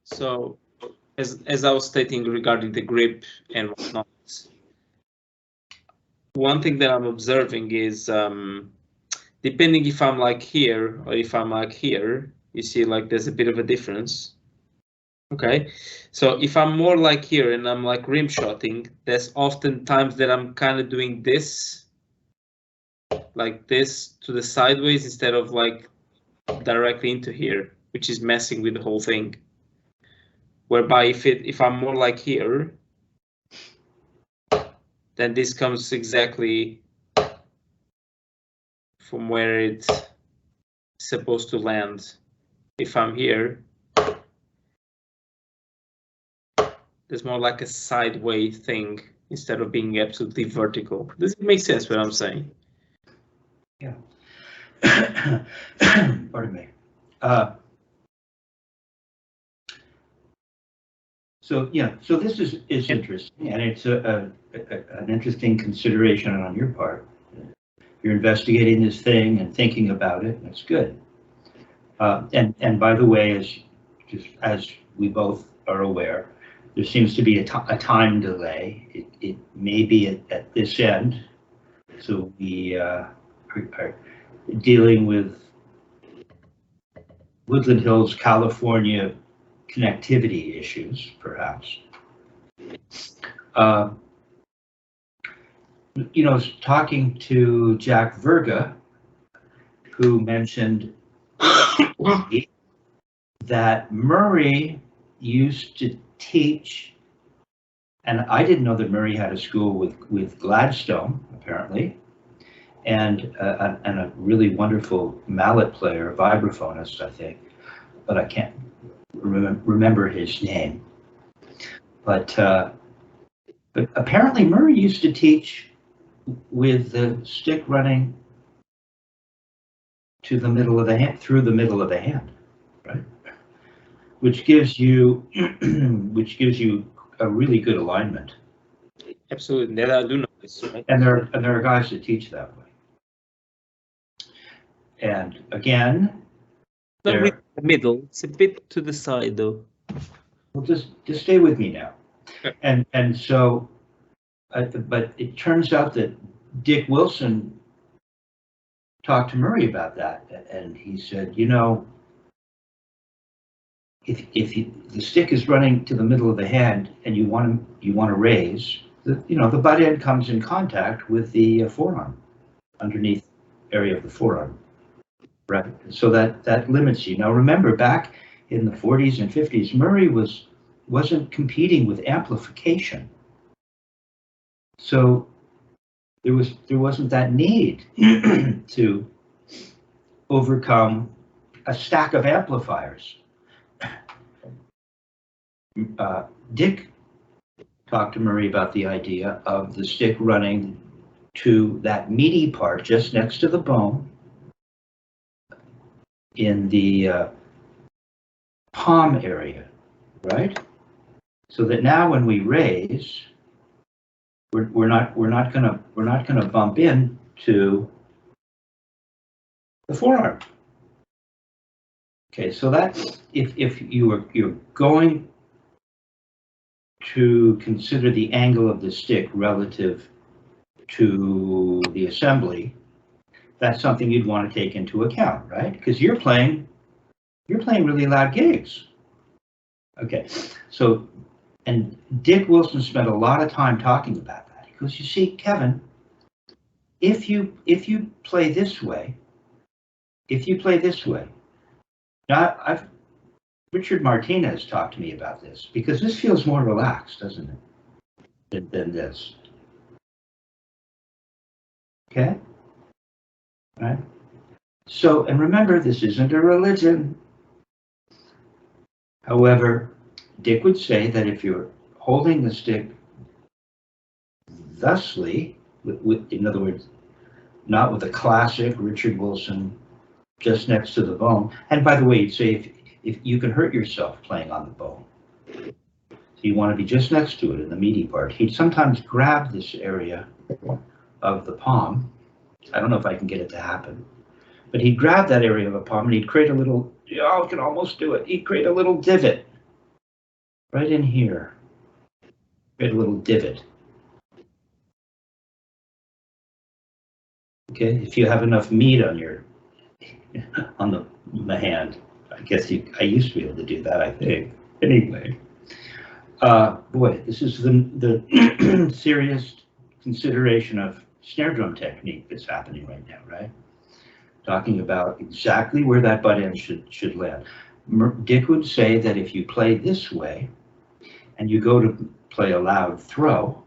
So as I was stating regarding the grip and whatnot, one thing that I'm observing is depending if I'm like here or if I'm like here, you see like there's a bit of a difference. Okay, so if I'm more like here and I'm like rim shotting, there's often times that I'm kind of doing this, like this to the sideways instead of like directly into here, which is messing with the whole thing. Whereby if I'm more like here, then this comes exactly from where it's supposed to land. If I'm here, there's more like a sideways thing instead of being absolutely vertical. Does it make sense what I'm saying? Yeah. Pardon me. So yeah, so this is interesting, and it's an interesting consideration on your part. You're investigating this thing and thinking about it, and it's good. And by the way, as we both are aware, there seems to be a time delay. It may be at this end, so we are dealing with Woodland Hills, California connectivity issues, perhaps. You know, talking to Jack Verga, who mentioned that Murray used to teach, and I didn't know that Murray had a school with Gladstone, apparently, and a really wonderful mallet player, vibraphonist, I think, but I can't remember his name. But apparently Murray used to teach with the stick running to the middle of the hand, through the middle of the hand, right? Which gives you a really good alignment. Absolutely, that I do know this, right? And there are guys that teach that way. And again, not really the middle. It's a bit to the side, though. Well, just stay with me now. Okay. And so, but it turns out that Dick Wilson talked to Murray about that, and he said, you know, if the stick is running to the middle of the hand and you want to raise, the butt end comes in contact with the forearm, underneath area of the forearm, right? So that limits you. Now remember, back in the 40s and 50s, Murray wasn't competing with amplification, so there wasn't that need to overcome a stack of amplifiers. Dick talked to Murray about the idea of the stick running to that meaty part just next to the bone in the palm area, right? So that now when we raise, we're not gonna bump into the forearm. Okay, so that's if you're going to consider the angle of the stick relative to the assembly, that's something you'd want to take into account, right? Because you're playing really loud gigs. Okay, so, and Dick Wilson spent a lot of time talking about that. He goes, you see, Kevin, if you play this way, now Richard Martinez talked to me about this, because this feels more relaxed, doesn't it, than this. Okay? Right? So, and remember, this isn't a religion. However, Dick would say that if you're holding the stick thusly, in other words, not with a classic Richard Wilson just next to the bone, and by the way, he'd say if you can hurt yourself playing on the bone, so you want to be just next to it in the meaty part. He'd sometimes grab this area of the palm. I don't know if I can get it to happen, but he'd grab that area of the palm and he'd create a little, I can almost do it. He'd create a little divot right in here. Right, a little divot. Okay, if you have enough meat on your on the hand, I guess I used to be able to do that, I think. Anyway, boy, this is the serious consideration of snare drum technique that's happening right now, right? Talking about exactly where that butt end should land. Dick would say that if you play this way and you go to play a loud throw,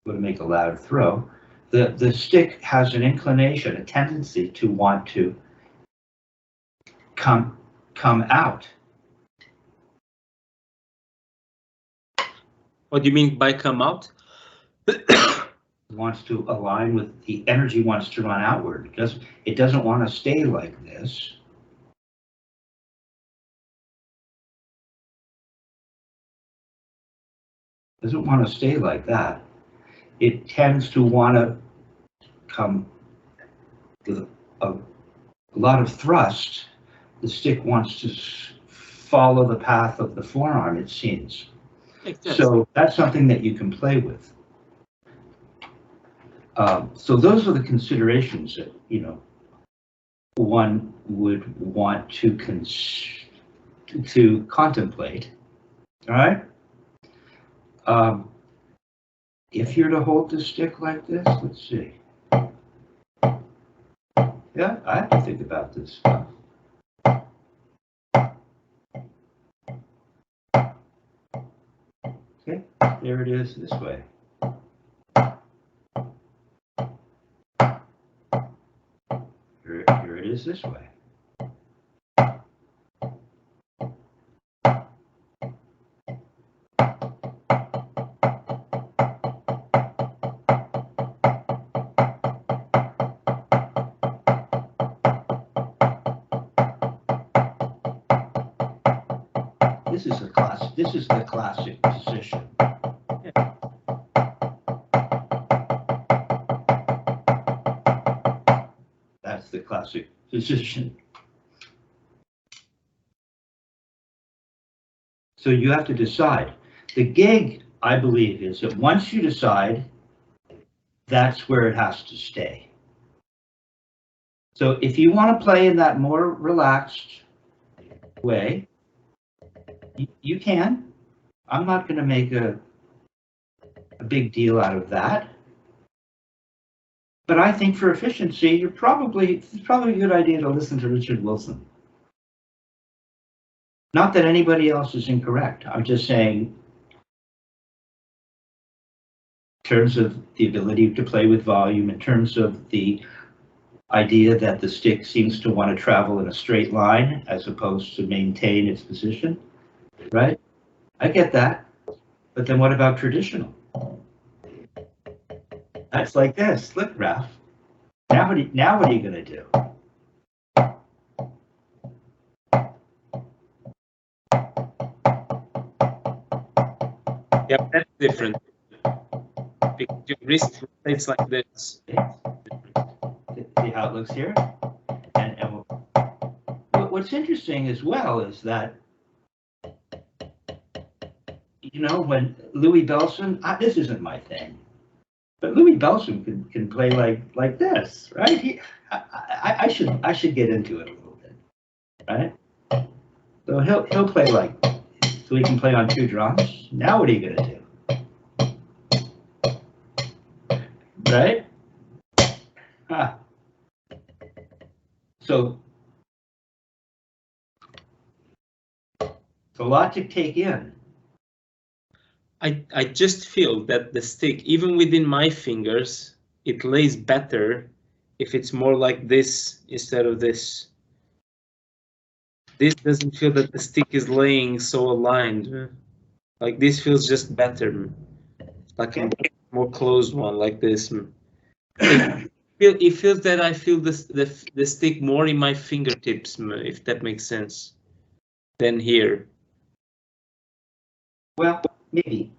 go to make a loud throw, the stick has an inclination, a tendency to want to come out. What do you mean by come out? Wants to align with the energy, wants to run outward. It doesn't want to stay like this. Doesn't want to stay like that. It tends to want to come with a lot of thrust. The stick wants to follow the path of the forearm, it seems. So that's something that you can play with. So those are the considerations that, you know, one would want to contemplate. All right. If you're to hold the stick like this, let's see. Yeah, I have to think about this stuff. Okay, there it is this way. Here it is this way. This is the classic position. That's the classic position. So you have to decide. The gig, I believe, is that once you decide, that's where it has to stay. So if you want to play in that more relaxed way, you can. I'm not going to make a big deal out of that. But I think for efficiency, it's probably a good idea to listen to Richard Wilson. Not that anybody else is incorrect. I'm just saying, in terms of the ability to play with volume, in terms of the idea that the stick seems to want to travel in a straight line as opposed to maintain its position, right? I get that. But then what about traditional? That's like this. Look, Ralph. Now what are you going to do? Yeah, that's different. Because your wrist rotates like this. See how it looks here? And what's interesting as well is that, you know, when Louis Bellson, this isn't my thing, but Louis Bellson can play like this, right? I should get into it a little bit, right? So he'll play like, so he can play on 2 drums. Now what are you gonna do? Right? So it's a lot to take in. I just feel that the stick, even within my fingers, it lays better if it's more like this instead of this. This doesn't feel that the stick is laying so aligned. Like this feels just better, like a more closed one, like this. It feels that I feel the stick more in my fingertips, if that makes sense, than here. Well, maybe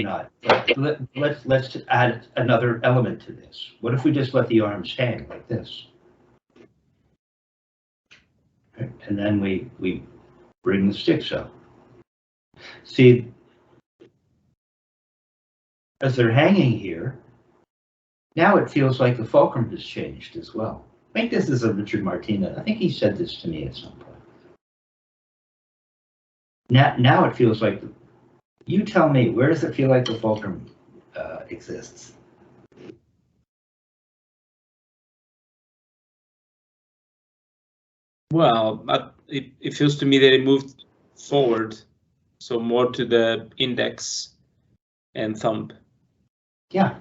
not. But let's add another element to this. What if we just let the arms hang like this? And then we bring the sticks up. See, as they're hanging here, now it feels like the fulcrum has changed as well. I think this is a Richard Martinez. I think he said this to me at some point. Now it feels like, you tell me, where does it feel like the fulcrum exists? Well, it feels to me that it moved forward, so more to the index and thumb. Yeah.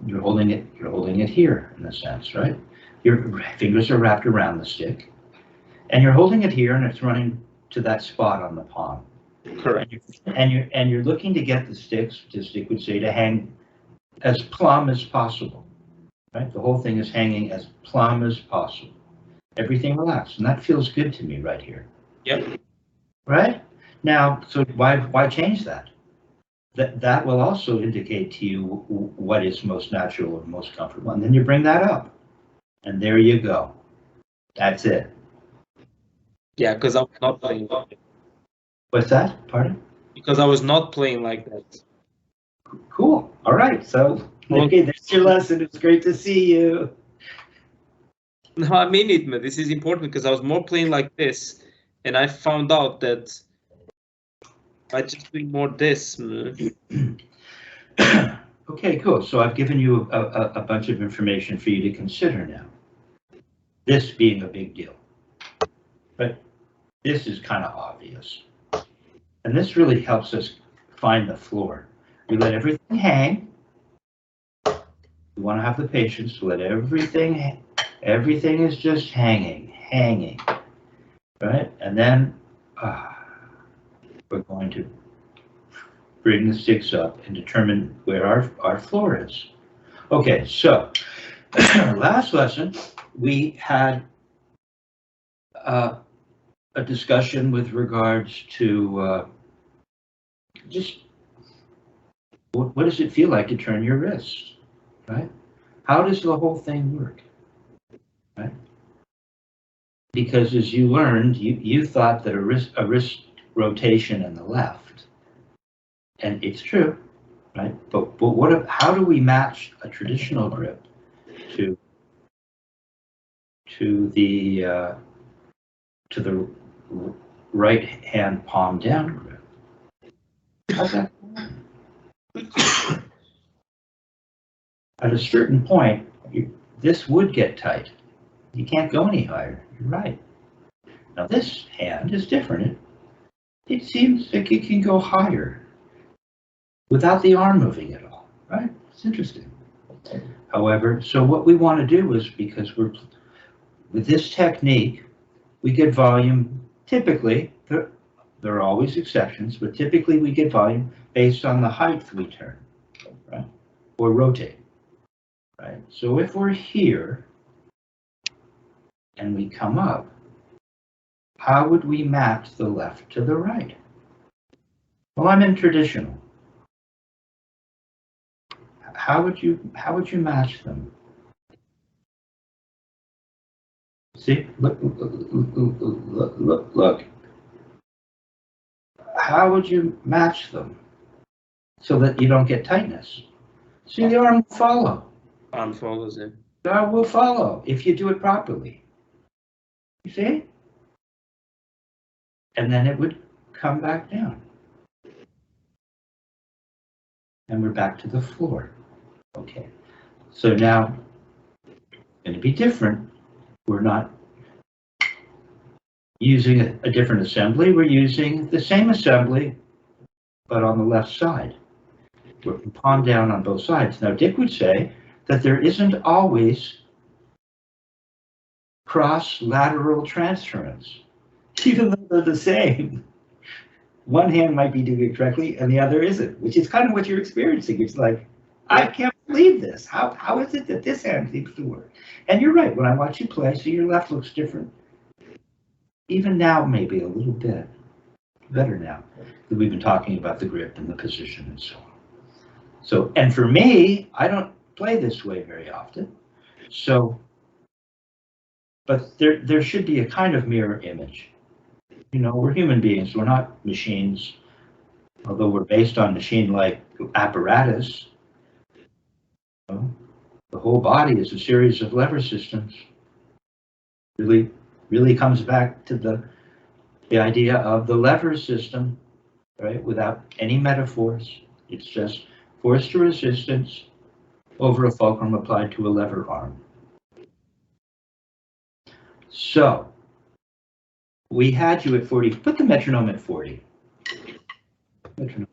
You're holding it here in a sense, right? Your fingers are wrapped around the stick, and you're holding it here, and it's running to that spot on the palm. Correct. And you're looking to get the stick, statistic would say, to hang as plumb as possible, right? The whole thing is hanging as plumb as possible. Everything relaxed, and that feels good to me right here. Yep. Right? Now, so why change that? That will also indicate to you what is most natural or most comfortable, and then you bring that up, and there you go. That's it. Yeah, because I was not playing. What's that? Pardon? Because I was not playing like that. Cool. All right. So, okay, there's your lesson. It's great to see you. No, I mean it, man. This is important because I was more playing like this, and I found out that by just doing more this. Okay, cool. So I've given you a bunch of information for you to consider now. This being a big deal. But this is kind of obvious. And this really helps us find the floor. We let everything hang. We want to have the patience to let everything is just hanging, right? And then we're going to bring the sticks up and determine where our floor is. Okay, so last lesson, we had a discussion with regards to just what does it feel like to turn your wrist, right? How does the whole thing work, right? Because as you learned, you thought that a wrist rotation in the left, and it's true, right? But how do we match a traditional grip to the right hand palm down grip? How's that? At a certain point, this would get tight. You can't go any higher. You're right. Now this hand is different. It seems like it can go higher without the arm moving at all, right? It's interesting. However, so what we want to do is, because with this technique, we get volume. Typically, there are always exceptions, but typically we get volume based on the height we turn, right? Or rotate, right? So if we're here and we come up, how would we match the left to the right? Well, I'm in traditional. How would you match them? See, look. How would you match them so that you don't get tightness? See, the arm will follow. Arm follows in. The arm will follow if you do it properly. You see? And then it would come back down. And we're back to the floor. Okay. So now, it's going to be different. We're not using a different assembly. We're using the same assembly, but on the left side. We're palm down on both sides. Now, Dick would say that there isn't always cross-lateral transference, even though they're the same. One hand might be doing it correctly and the other isn't, which is kind of what you're experiencing. It's like, I can't believe this. How is it that this hand seems to work? And you're right, when I watch you play, so your left looks different. Even now, maybe a little bit better now that we've been talking about the grip and the position and so on. So, and for me, I don't play this way very often. So, but there should be a kind of mirror image. You know, we're human beings. We're not machines, although we're based on machine-like apparatus. You know, the whole body is a series of lever systems. Really comes back to the idea of the lever system, right? Without any metaphors. It's just force to resistance over a fulcrum applied to a lever arm. So we had you at 40. Put the metronome at 40. Metronome.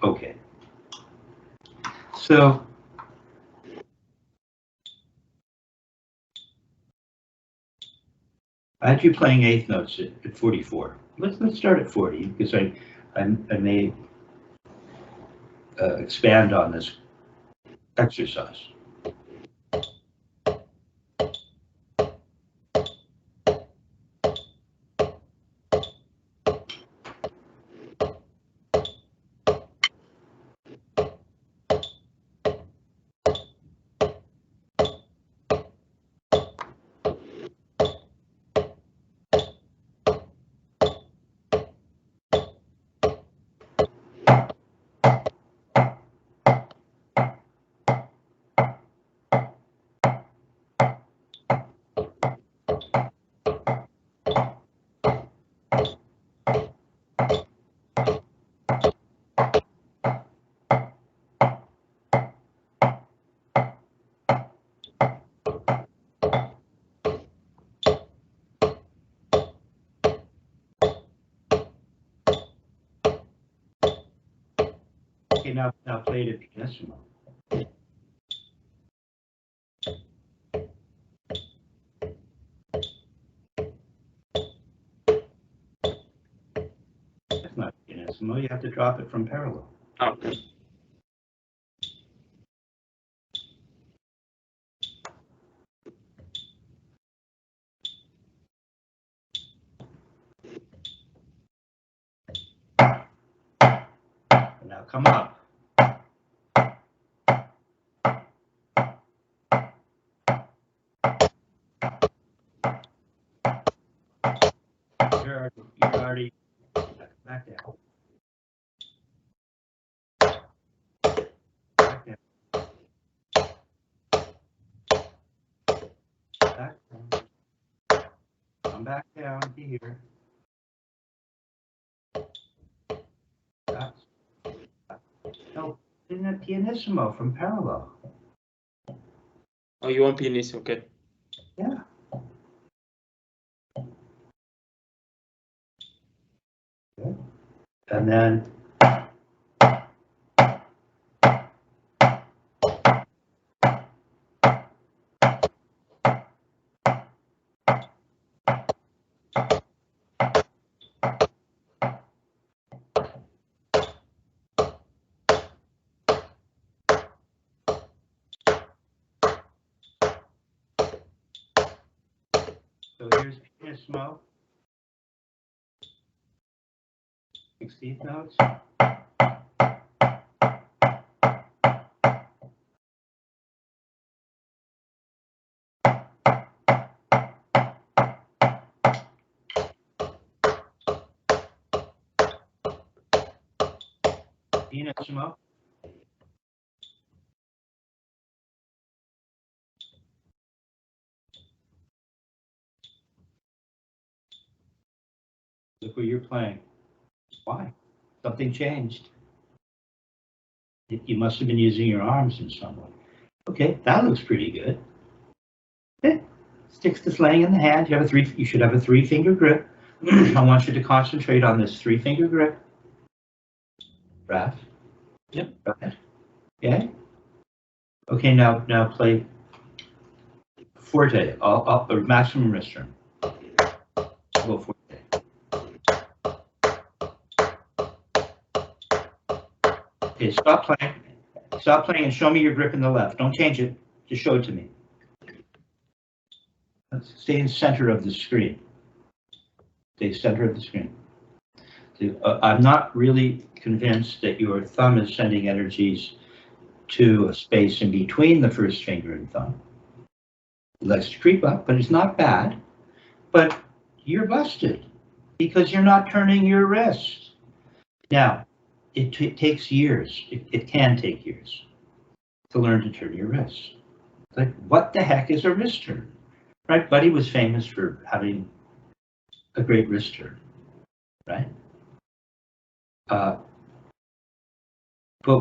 Okay. So I had you playing eighth notes at 44. Let's start at 40 because I may expand on this exercise. Okay, now play it at pianissimo. That's not pianissimo. You have to drop it from parallel. Okay. Now come up. You're already back down. Back down. Back down. Come back down to here. That's, no, in a pianissimo from parallel. Oh, you want pianissimo? Okay. Yeah. Okay. And then so here's pianissimo. 16th notes. Pianissimo. Look what you're playing. Why? Something changed. You must have been using your arms in some way. Okay, that looks pretty good. Okay. Sticks to slaying in the hand. You should have a 3-finger grip. I want you to concentrate on this 3-finger grip. Raph. Yep. Right. Okay. Okay, now play forte, or maximum register. Go forte. Okay, stop playing. Stop playing and show me your grip in the left. Don't change it. Just show it to me. Stay in center of the screen. Stay center of the screen. I'm not really convinced that your thumb is sending energies to a space in between the first finger and thumb. It likes to creep up, but it's not bad. But you're busted because you're not turning your wrist. Now, it takes years. It can take years to learn to turn your wrist. Like, what the heck is a wrist turn? Right? Buddy was famous for having a great wrist turn, right? But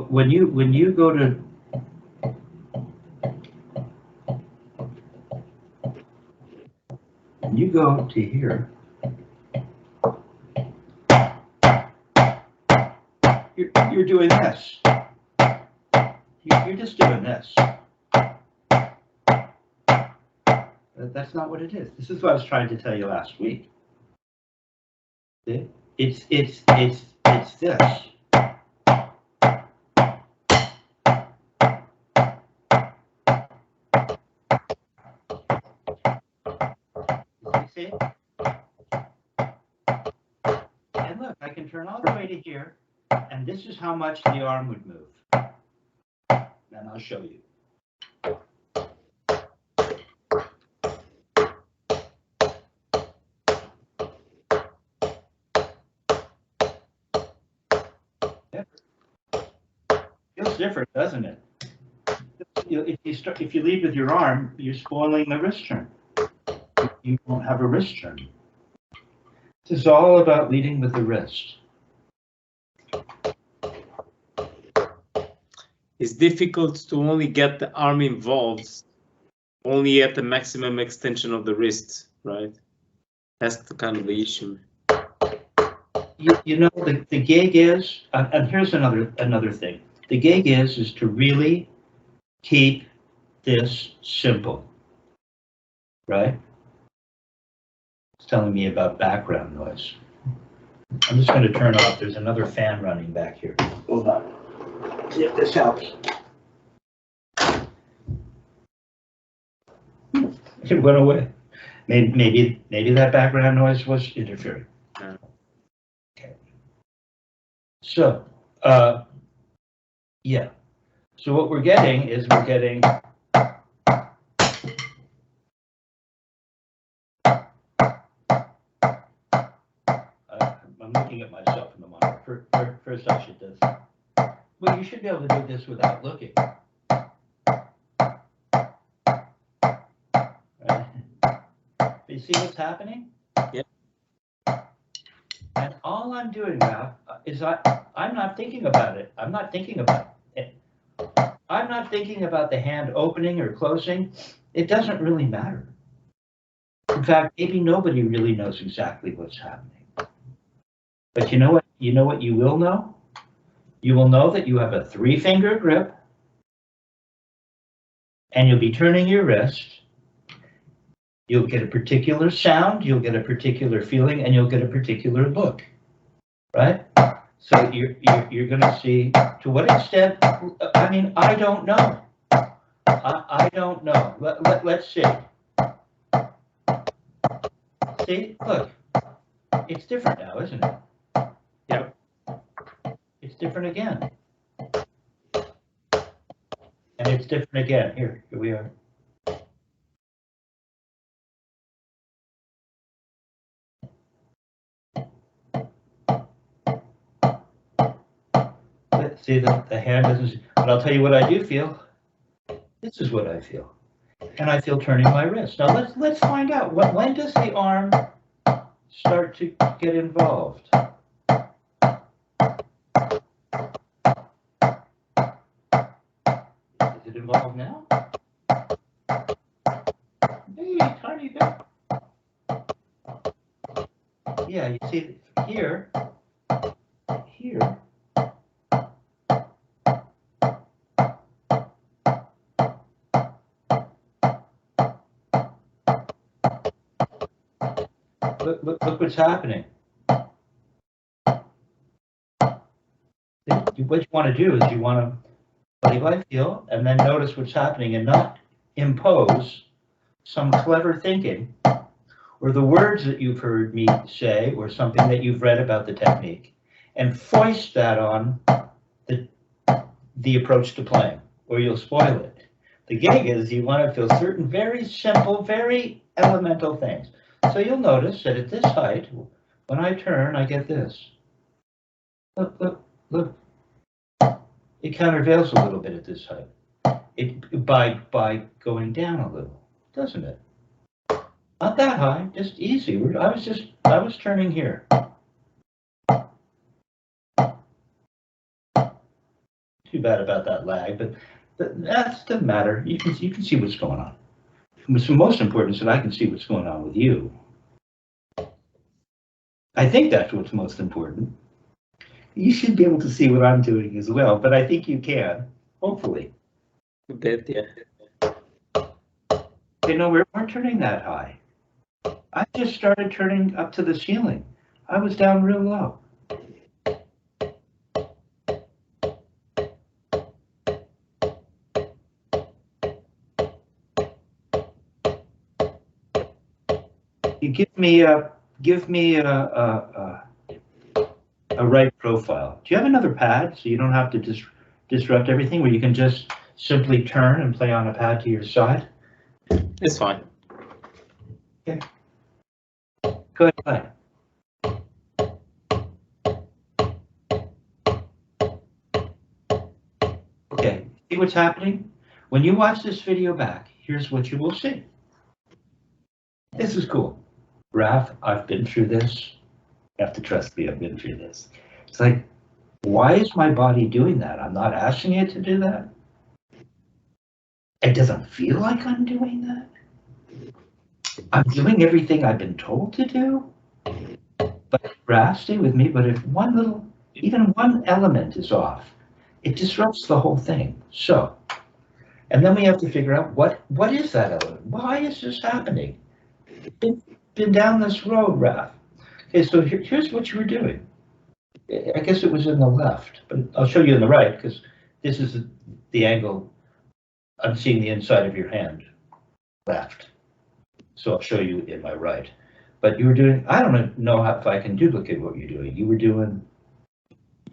when you go to here, you're doing this. You're just doing this. That's not what it is. This is what I was trying to tell you last week. It's this. You see? And look, I can turn all the way to here, and this is how much the arm would move. And I'll show you. Feels different, doesn't it? If you lead with your arm, you're spoiling the wrist turn. You won't have a wrist turn. This is all about leading with the wrist. It's difficult to only get the arm involved, only at the maximum extension of the wrist, right? That's the kind of the issue. You know, the gig is, and here's another thing. The gig is to really keep this simple, right? It's telling me about background noise. I'm just going to turn off. There's another fan running back here. Hold on. See if this helps. It went away. Maybe that background noise was interfering. Okay. So, yeah. So what we're getting is I'm looking at myself in the monitor. First I should do this. Well, you should be able to do this without looking. Right? You see what's happening? Yeah. And all I'm doing now is I'm not thinking about it. I'm not thinking about it. I'm not thinking about the hand opening or closing. It doesn't really matter. In fact, maybe nobody really knows exactly what's happening. But you know what? You know what you will know? You will know that you have a 3-finger grip, and you'll be turning your wrist. You'll get a particular sound, you'll get a particular feeling, and you'll get a particular look, right? So you're going to see to what extent. I mean, I don't know. I don't know. Let's see. See, look, it's different now, isn't it? Yep. It's different again. And it's different again. Here we are. See, the hand doesn't, but I'll tell you what I do feel. This is what I feel. And I feel turning my wrist. Now let's find out, when does the arm start to get involved? Is it involved now? Maybe a tiny bit. Yeah, you see here. Look what's happening. What you want to do is you want to body by feel and then notice what's happening and not impose some clever thinking, or the words that you've heard me say, or something that you've read about the technique, and foist that on the approach to playing, or you'll spoil it. The gig is you want to feel certain very simple, very elemental things. So you'll notice that at this height, when I turn, I get this. Look, look, look. It countervails a little bit at this height. By going down a little, doesn't it? Not that high, just easy. I was turning here. Too bad about that lag, but that doesn't matter. You can see what's going on. What's most important is that I can see what's going on with you. I think that's what's most important. You should be able to see what I'm doing as well, but I think you can, hopefully. Yeah. You know, we weren't turning that high. I just started turning up to the ceiling. I was down real low. You give me a right profile. Do you have another pad so you don't have to disrupt everything, where you can just simply turn and play on a pad to your side? It's fine. Okay. Go ahead, play. Okay, see what's happening? When you watch this video back, here's what you will see. This is cool. Raph, I've been through this. You have to trust me, I've been through this. It's like, why is my body doing that? I'm not asking it to do that. It doesn't feel like I'm doing that. I'm doing everything I've been told to do. But Raph, stay with me, but if even one element is off, it disrupts the whole thing. So, and then we have to figure out what is that element? Why is this happening? Been down this road, Raph. Okay, so here's what you were doing. I guess it was in the left, but I'll show you in the right, because this is the angle. I'm seeing the inside of your hand, left. So I'll show you in my right. But you were doing, I don't know if I can duplicate what you're doing. You were doing,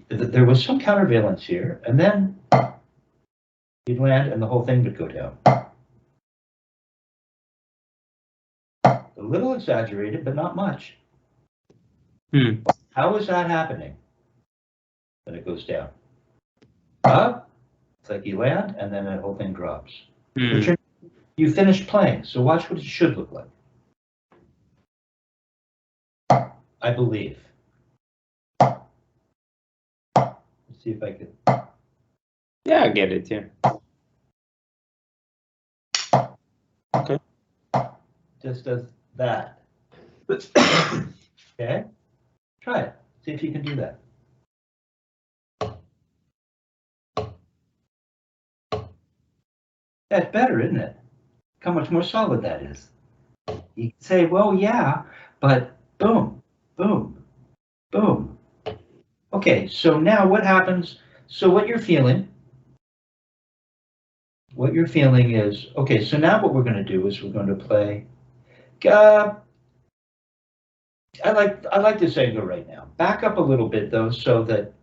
there was some countervalence here, and then you'd land and the whole thing would go down. A little exaggerated, but not much. How is that happening? Then it goes down. Up, it's like you land, and then the whole thing drops. You finished playing, so watch what it should look like. I believe. Let's see if I can. Yeah, I get it, yeah. Okay. Just does that. Okay? Try it. See if you can do that. That's better, isn't it? How much more solid that is. You can say, well, yeah, but boom, boom, boom. Okay, so now what happens? So what you're feeling is, okay, so now what we're going to do is we're going to play. I like this angle right now. Back up a little bit though, so that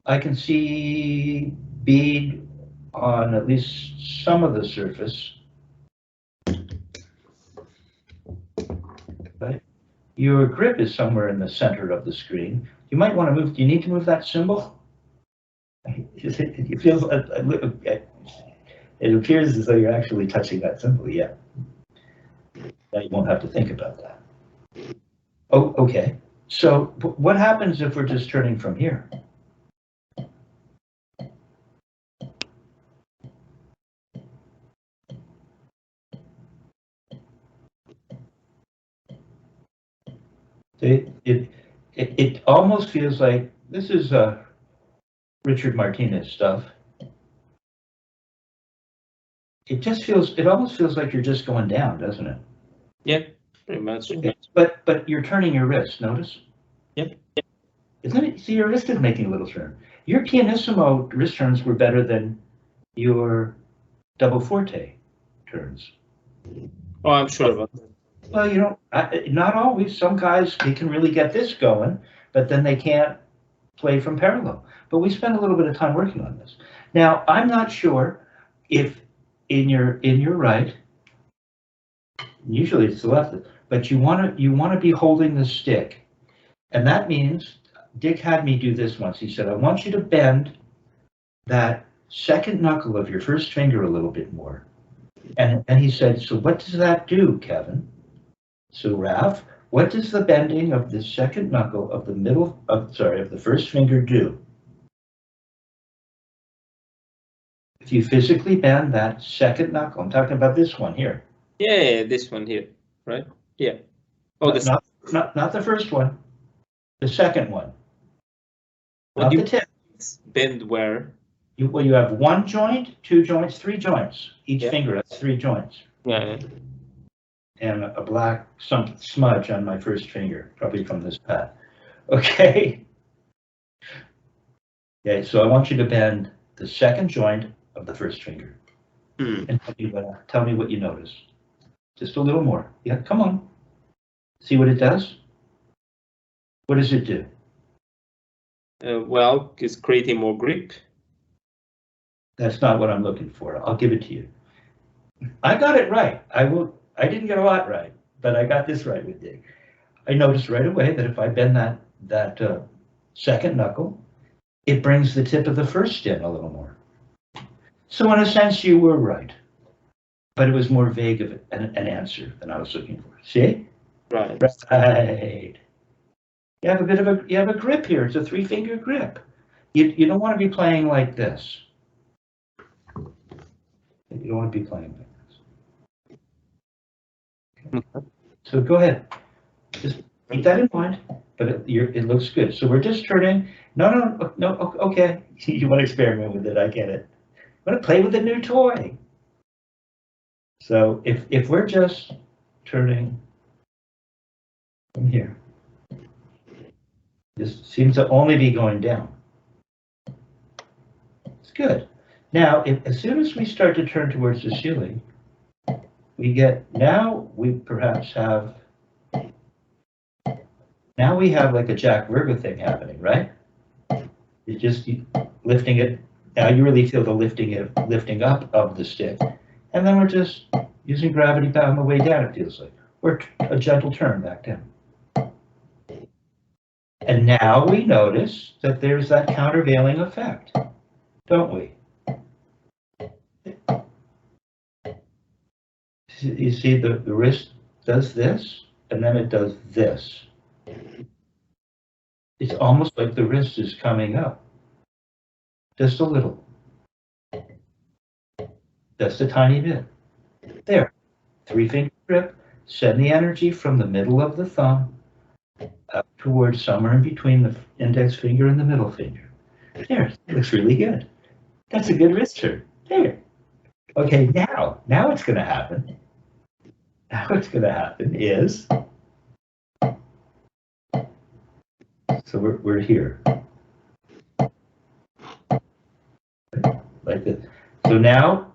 I can see bead on at least some of the surface. Right? Your grip is somewhere in the center of the screen. You might want to move. Do you need to move that symbol? It feels. It appears as though you're actually touching that symbol. Yeah. Now you won't have to think about that. Oh, okay. So what happens if we're just turning from here? It almost feels like this is Richard Martinez stuff. It almost feels like you're just going down, doesn't it? Yeah, pretty much. Okay. But you're turning your wrist, notice? Yep. Isn't it? See, your wrist is making a little turn. Your pianissimo wrist turns were better than your double forte turns. Oh, I'm sure about that. Well, you know, not always. Some guys, they can really get this going, but then they can't play from parallel. But we spent a little bit of time working on this. Now, I'm not sure if in your right, usually it's the left, but you want to be holding the stick. And that means, Dick had me do this once. He said, I want you to bend that second knuckle of your first finger a little bit more. And he said, so what does that do, Kevin? So Ralph, what does the bending of the second knuckle of the first finger do? If you physically bend that second knuckle, I'm talking about this one here. Yeah, this one here, right? Yeah. Oh, not the first one, the second one. Not the tip. Bend where? You have one joint, two joints, three joints. Each finger has three joints. Yeah. And a black smudge on my first finger, probably from this pad. Okay. Okay, so I want you to bend the second joint of the first finger. And tell me what you notice. Just a little more. Yeah, come on. See what it does? What does it do? Well, it's creating more grip. That's not what I'm looking for. I'll give it to you. I got it right. I didn't get a lot right, but I got this right with Dick. I noticed right away that if I bend that second knuckle, it brings the tip of the first in a little more. So in a sense, you were right, but it was more vague of an answer than I was looking for. See? Right. Right. You have a grip here. It's a 3-finger grip. You don't want to be playing like this. You don't want to be playing like this. Okay. So go ahead. Just keep that in mind. But it looks good. So we're just turning. No. Okay. You want to experiment with it? I get it. I want to play with a new toy. So if we're just turning from here, this seems to only be going down. It's good. Now, as soon as we start to turn towards the ceiling, we perhaps have like a Jack Virgo thing happening, right? It's just lifting it. Now you really feel the lifting up of the stick. And then we're just using gravity on the way down, it feels like. Or a gentle turn back down. And now we notice that there's that countervailing effect, don't we? You see the wrist does this, and then it does this. It's almost like the wrist is coming up. Just a little. Just a tiny bit. There. 3-finger grip. Send the energy from the middle of the thumb up towards somewhere in between the index finger and the middle finger. There. It looks really good. That's a good wrist turn. There. Okay, now what's going to happen? Now what's going to happen is, so we're here. Like this. So now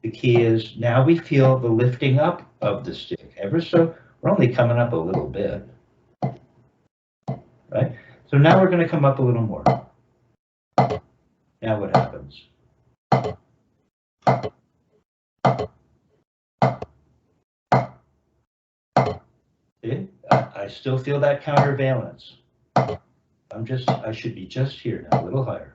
the key is, now we feel the lifting up of the stick. So we're only coming up a little bit. Right? So now we're going to come up a little more. Now what happens? See? I still feel that countervalence. I should be just here now, a little higher.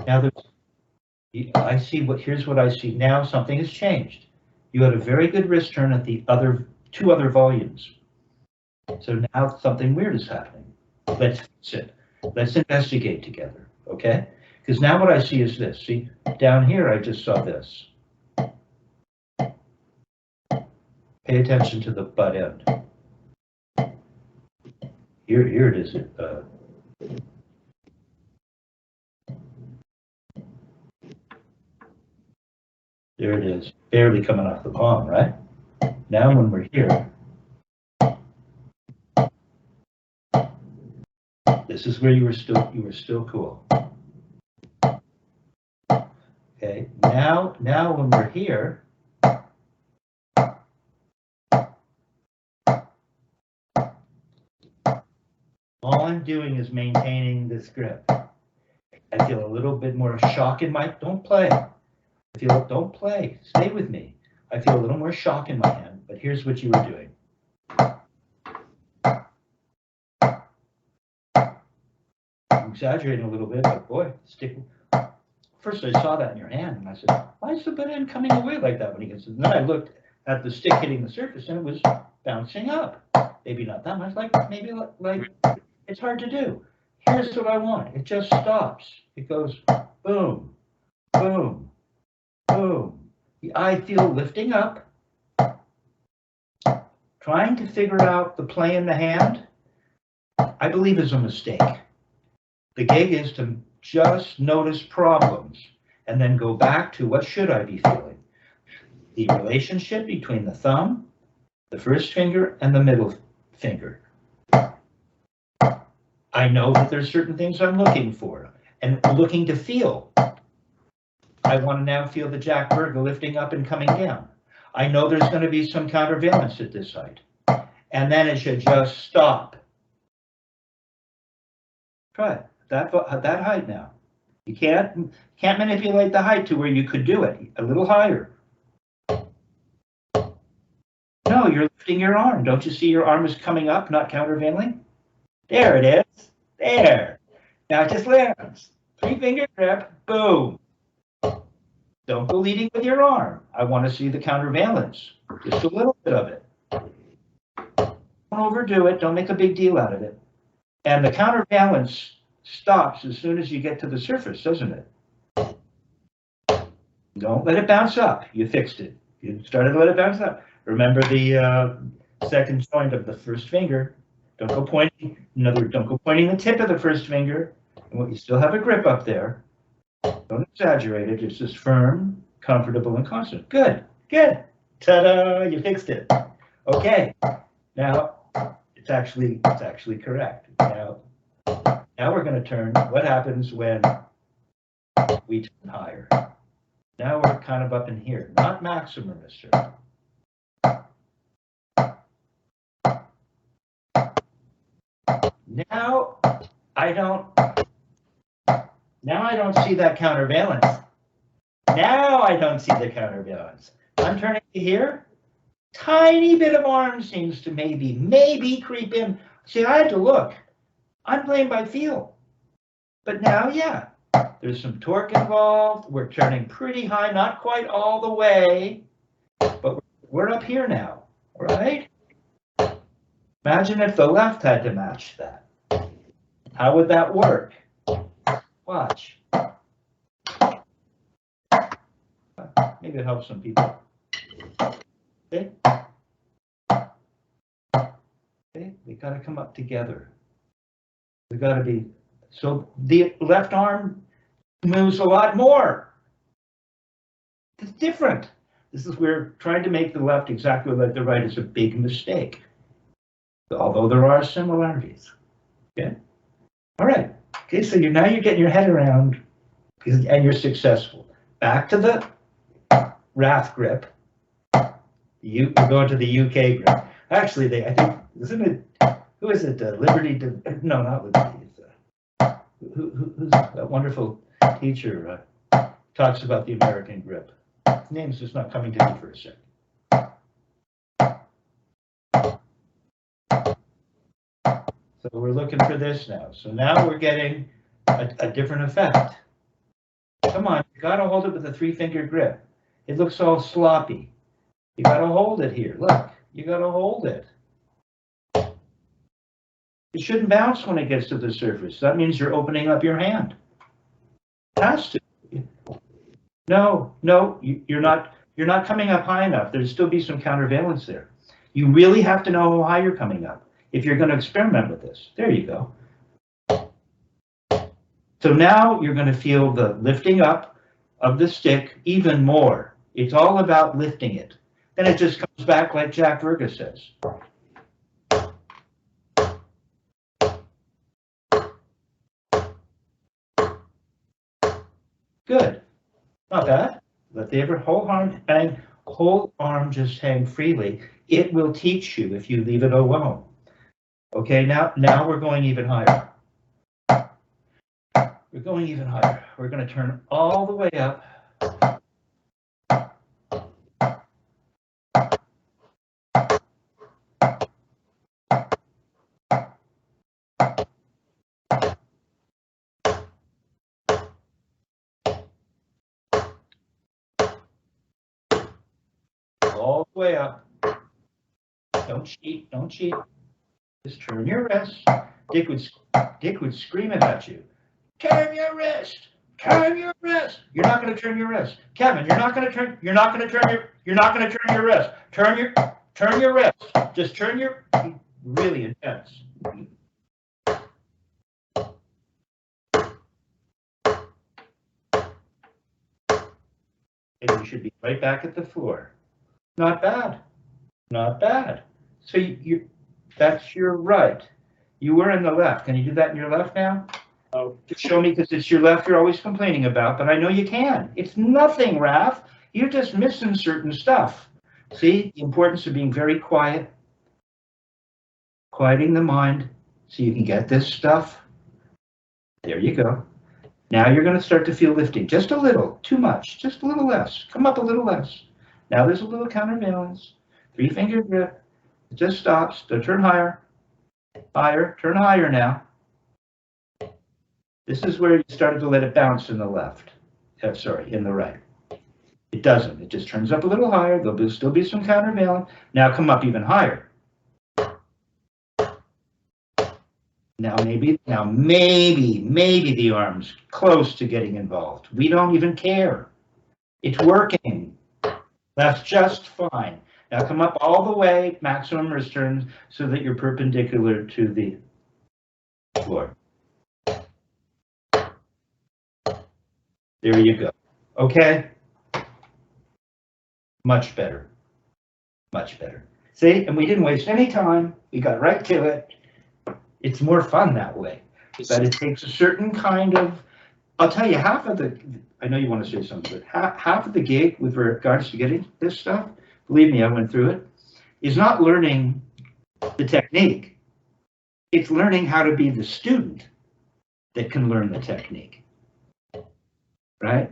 Now here's what I see now. Something has changed. You had a very good wrist turn at the two other volumes. So now something weird is happening. Let's fix it. Let's investigate together, okay? Because now what I see is this. See, down here I just saw this. Pay attention to the butt end. Here it is. There it is, barely coming off the palm, right? Now when we're here, This is where you were still cool. Okay, now when we're here, all I'm doing is maintaining this grip. I feel a little bit more shock in my, don't play. Don't play, stay with me. I feel a little more shock in my hand, but here's what you were doing. I'm exaggerating a little bit, but boy, stick. First I saw that in your hand and I said, why is the banana coming away like that when he gets it? And then I looked at the stick hitting the surface and it was bouncing up. Maybe not that much, maybe it's hard to do. Here's what I want. It just stops. It goes boom, boom, boom. The eye feel lifting up, trying to figure out the play in the hand, I believe is a mistake. The gig is to just notice problems and then go back to what should I be feeling? The relationship between the thumb, the first finger, and the middle finger. I know that there's certain things I'm looking for and looking to feel. I want to now feel the Jack Burger lifting up and coming down. I know there's going to be some countervalence at this height. And then it should just stop. Try it. That height now. You can't manipulate the height to where you could do it. A little higher. No, you're lifting your arm. Don't you see your arm is coming up, not countervailing? There it is. There. Now it just lands. 3-finger grip. Boom. Don't go leading with your arm. I want to see the countervalence. Just a little bit of it. Don't overdo it. Don't make a big deal out of it. And the countervalence stops as soon as you get to the surface, doesn't it? Don't let it bounce up. You fixed it. You started to let it bounce up. Remember the second joint of the first finger. Don't go pointing. In other words, don't go pointing the tip of the first finger. And you still have a grip up there. Don't exaggerate it. It's just firm, comfortable, and constant. Good. Good. Ta-da! You fixed it. Okay. Now it's actually correct. Now we're going to turn. What happens when we turn higher? Now we're kind of up in here, not maximum, mister. Now I don't see that countervalence. Now I don't see the countervalence. I'm turning to here. Tiny bit of arm seems to maybe creep in. See, I had to look. I'm playing by feel. But now, yeah, there's some torque involved. We're turning pretty high, not quite all the way, but we're up here now, all right? Imagine if the left had to match that. How would that work? Watch. Maybe it helps some people. Okay? Okay, they got to come up together. We got to be, so the left arm moves a lot more. It's different. This is where trying to make the left exactly like the right is a big mistake. Although there are similarities. Okay? All right. Okay, so now you're getting your head around and you're successful. Back to the Wrath grip. You're going to the UK grip. Actually, I think, isn't it, who is it? Liberty, no, not Liberty. Who's that wonderful teacher talks about the American grip? His name's just not coming to me for a second. So we're looking for this now. So now we're getting a different effect. Come on, you gotta hold it with a 3-finger grip. It looks all sloppy. You gotta hold it here. Look, you gotta hold it. It shouldn't bounce when it gets to the surface. That means you're opening up your hand. It has to. No, you're not coming up high enough. There'll still be some countervalence there. You really have to know how high you're coming up if you're going to experiment with this. There you go. So now you're going to feel the lifting up of the stick even more. It's all about lifting it. Then it just comes back like Jack Burger says. Good. Not bad. Let the other whole arm just hang freely. It will teach you if you leave it alone. Okay, now we're going even higher. We're going even higher. We're going to turn all the way up. All the way up. Don't cheat, don't cheat. Just turn your wrist. Dick would scream it at you. Turn your wrist. Turn your wrist. You're not going to turn your wrist. Kevin, you're not going to turn your wrist. Turn your wrist. Just turn your, really intense. And you should be right back at the floor. Not bad. Not bad. So that's your right. You were in the left. Can you do that in your left now? Oh. Just show me, because it's your left you're always complaining about, but I know you can. It's nothing, Raph. You're just missing certain stuff. See, the importance of being very quiet, quieting the mind so you can get this stuff. There you go. Now you're going to start to feel lifting. Just a little, too much, just a little less. Come up a little less. Now there's a little counterbalance. 3-finger grip. It just stops. Don't turn higher. Higher. Turn higher now. This is where you started to let it bounce in the left. In the right. It doesn't. It just turns up a little higher. There'll still be some counterbalance. Now come up even higher. Now maybe the arm's close to getting involved. We don't even care. It's working. That's just fine. Now come up all the way, maximum wrist turns, so that you're perpendicular to the floor. There you go. Okay? Much better. Much better. See, and we didn't waste any time. We got right to it. It's more fun that way. But it takes a certain kind of, I'll tell you, half of the, I know you want to say something, but half of the gig with regards to getting this stuff, believe me, I went through it, is not learning the technique. It's learning how to be the student that can learn the technique. Right?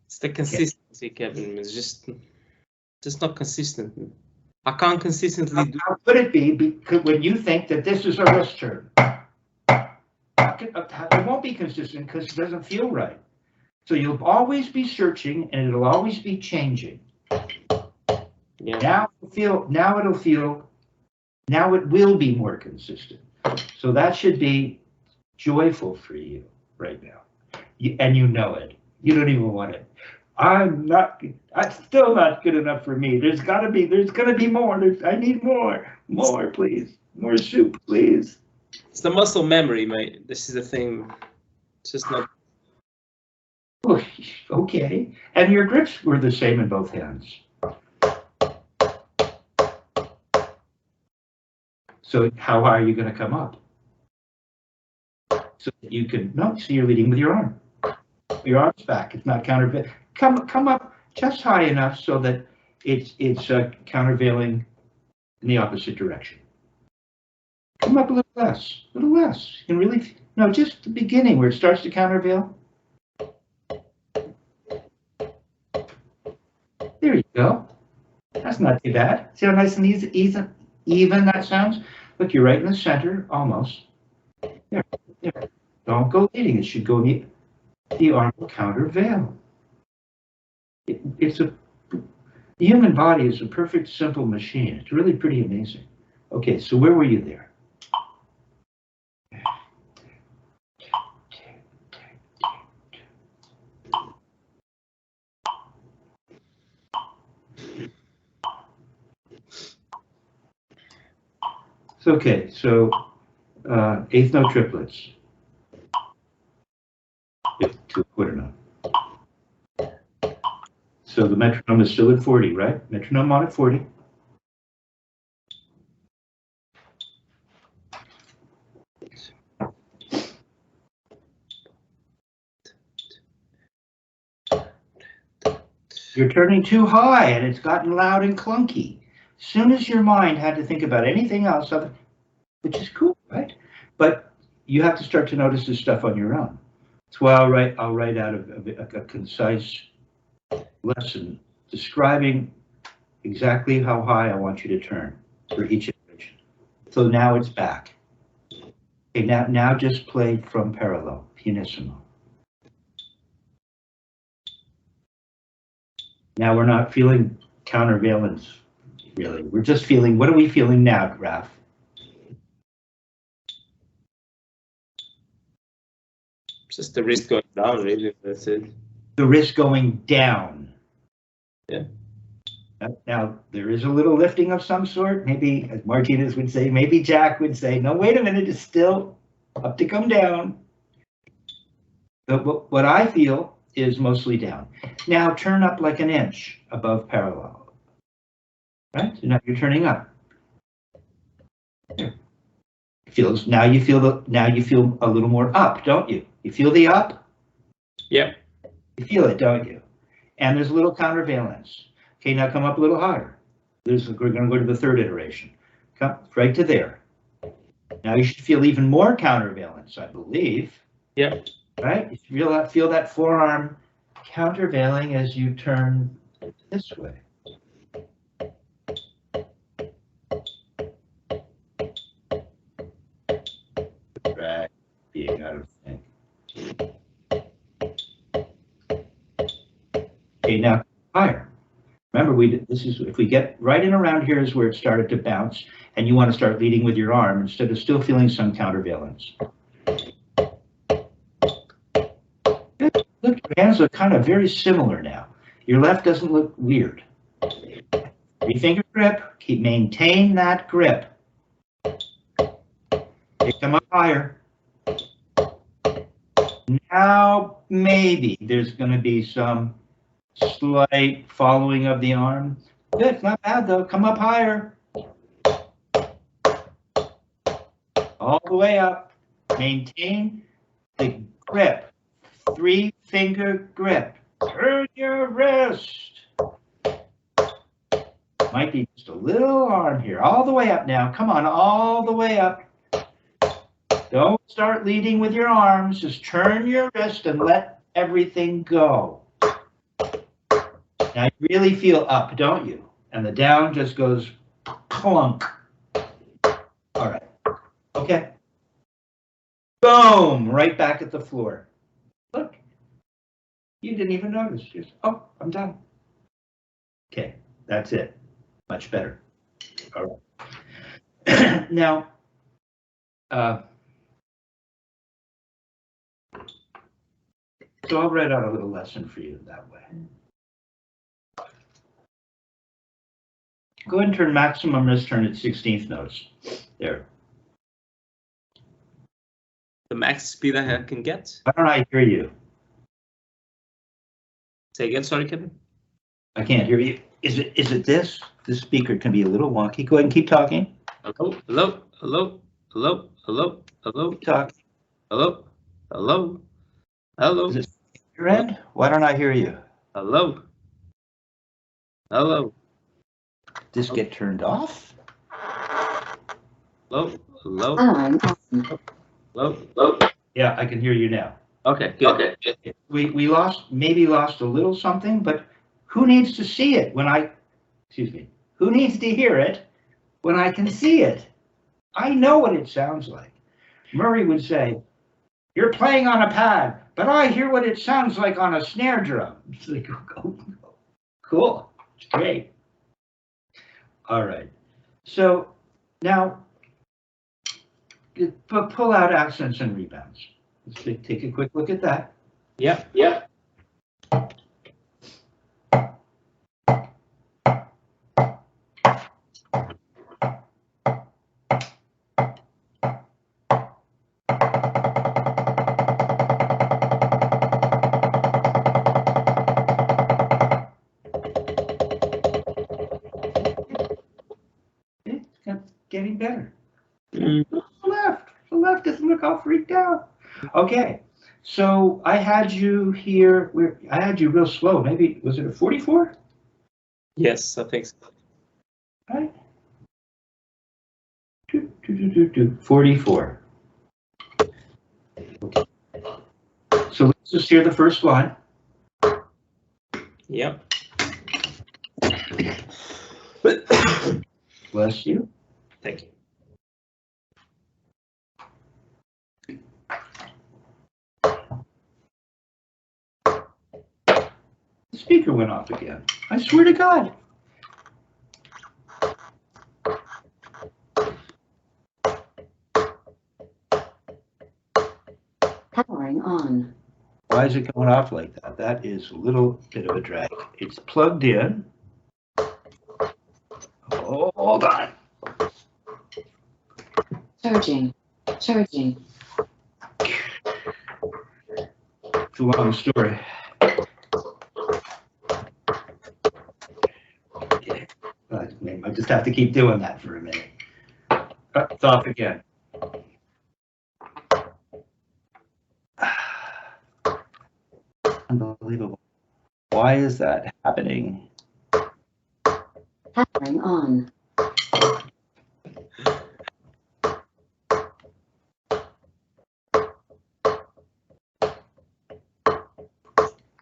It's the consistency, Kevin. It's just not consistent. I can't consistently do. How could it be? Because when you think that this is a wrist turn, it won't be consistent because it doesn't feel right. So you'll always be searching, and it'll always be changing. Yeah. Now it will be more consistent. So that should be joyful for you right now. And you know it. You don't even want it. It's still not good enough for me. There's gonna be more. I need more, please. More soup, please. It's the muscle memory, mate. This is the thing. It's just not. Okay. And your grips were the same in both hands. So how high are you going to come up? So that you can, no, so you're leading with your arm. Your arm's back. It's not countervailing. Come up just high enough so that it's countervailing in the opposite direction. Come up a little less, You can really, no, just the beginning where it starts to countervail. There you go. That's not too bad. See how nice and easy, even that sounds? Look, you're right in the center, almost. There. Don't go leading. It should go the arm will countervail. The human body is a perfect, simple machine. It's really pretty amazing. Okay, so where were you there? Okay, so eighth note triplets. To a quarter note. So the metronome is still at 40, right? Metronome on at 40. You're turning too high and it's gotten loud and clunky. As soon as your mind had to think about anything else, which is cool, right? But you have to start to notice this stuff on your own. That's why I'll write out a concise lesson describing exactly how high I want you to turn for each iteration. So now it's back. Okay, now just play from parallel, pianissimo. Now we're not feeling countervalence, really. We're just feeling, what are we feeling now, Raph? Just the wrist going down, really, that's it. The wrist going down. Yeah. Now, there is a little lifting of some sort. Maybe, as Martinez would say, maybe Jack would say, no, wait a minute, it's still up to come down. But what I feel is mostly down. Now turn up like an inch above parallel. Right? So now you're turning up. There. Now you feel a little more up, don't you? You feel the up? Yeah. You feel it, don't you? And there's a little countervalence. Okay, now come up a little higher. We're going to go to the third ituration. Come right to there. Now you should feel even more countervalence, I believe. Yeah. Right? You feel that forearm countervailing as you turn this way. Right. Being out of sync. Okay, now higher. Remember, if we get right in around here is where it started to bounce, and you want to start leading with your arm instead of still feeling some countervalence. Look, your hands look kind of very similar now. Your left doesn't look weird. 3-finger grip. Maintain that grip. Okay, come up higher. Now maybe there's going to be some slight following of the arm. Good, not bad though. Come up higher. All the way up. Maintain the grip. 3-finger grip. Turn your wrist. Might be just a little arm here. All the way up now. Come on, all the way up. Don't start leading with your arms. Just turn your wrist and let everything go. Now you really feel up, don't you? And the down just goes clunk. All right. Okay. Boom! Right back at the floor. Look. You didn't even notice. Just, oh, I'm done. Okay, that's it. Much better. All right. Now, so I'll write out a little lesson for you that way. Go ahead and turn maximum wrist turn at 16th notes. There. The max speed I can get. Why don't I hear you? Say again, sorry, Kevin. I can't hear you. Is it this? This speaker can be a little wonky. Go ahead and keep talking. Hello, hello, hello, hello, hello, hello. Keep talking. Hello, hello, hello. Is it your end? Why don't I hear you? Hello. Hello. This get turned off? Hello, hello. Hello, hello. Yeah, I can hear you now. Okay, good. Okay. We maybe lost a little something, but who needs to see it when who needs to hear it when I can see it? I know what it sounds like. Murray would say, you're playing on a pad, but I hear what it sounds like on a snare drum. It's like, oh, cool, it's great. All right, so now pull out accents and rebounds. Let's take a quick look at that. Yeah, yeah. It's getting better. The left doesn't look all freaked out. Okay, So I had you here, I had you real slow. Maybe, was it a 44? Yes, I think so. Right? 44. Okay. So let's just hear the first line. Yep. Bless you. Thank you. The speaker went off again. I swear to God. Powering on. Why is it going off like that? That is a little bit of a drag. It's plugged in. Oh, hold on. Charging. Charging. It's a long story. Okay. I just have to keep doing that for a minute. It's off again. Unbelievable. Why is that happening? Powering on.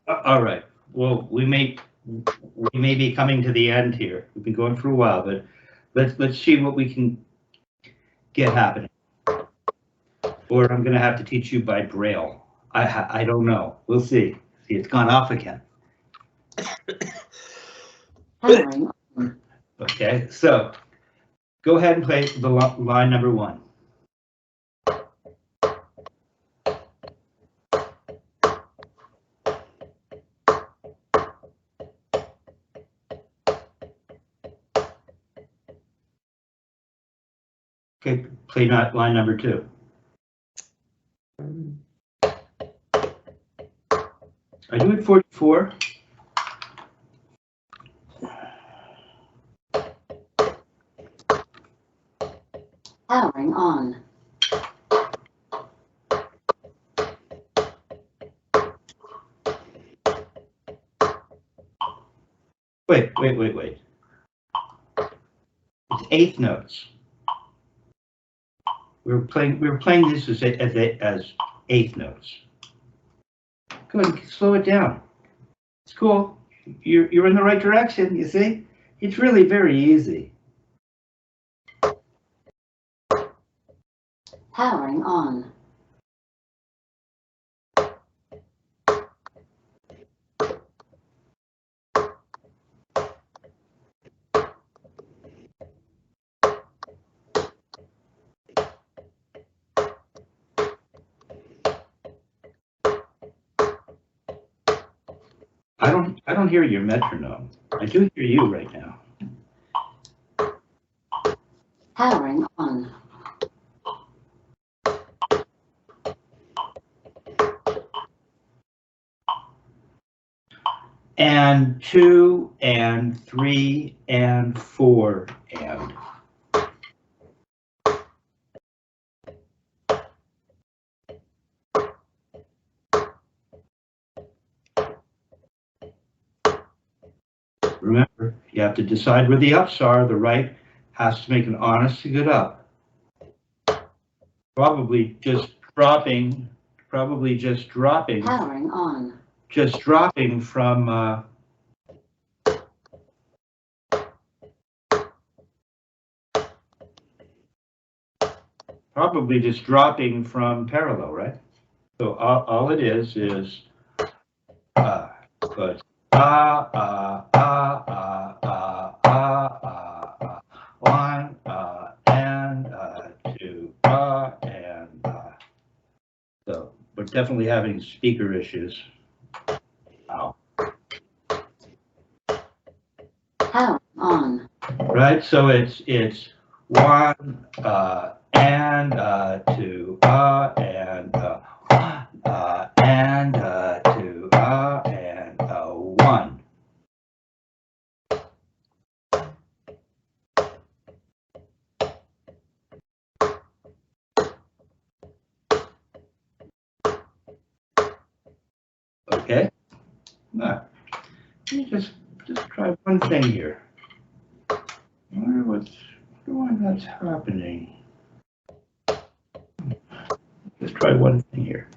All right. Well, we may be coming to the end here. We've been going for a while, but let's see what we can get happening. Or I'm going to have to teach you by Braille. I don't know. We'll see. See, it's gone off again. Powering on. Okay, so go ahead and play the line number 1. Okay, play line number 2. Are you at 44? Powering on. Wait. It's eighth notes. We were playing this as eighth notes. Go ahead and slow it down. It's cool. You're in the right direction, you see? It's really very easy. Powering on. I don't hear your metronome. I do hear you right now. Powering on. And 2 and 3 and 4 and. Remember, you have to decide where the ups are. The right has to make an honest to good up. Probably just dropping. Powering on. Just dropping from. Probably just dropping from parallel, right? So all it is but one and 2 and so we're definitely having speaker issues. Wow. Powering on. Right, so it's 1 and 2 and 2 and 1. Okay? Now, let me just try one thing here. I wonder why that's happening. Let's try one thing here.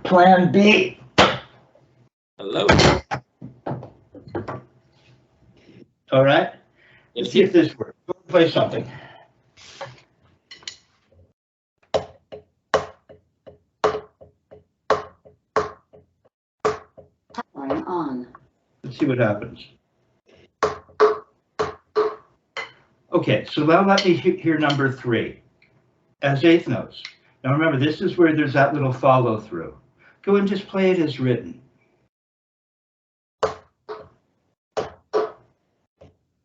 Plan B. Hello. All right. Let's see if this works. Go play something. Powering on. Let's see what happens. Okay, so now let me hear number 3 as eighth notes. Now remember, this is where there's that little follow through. Go and just play it as written.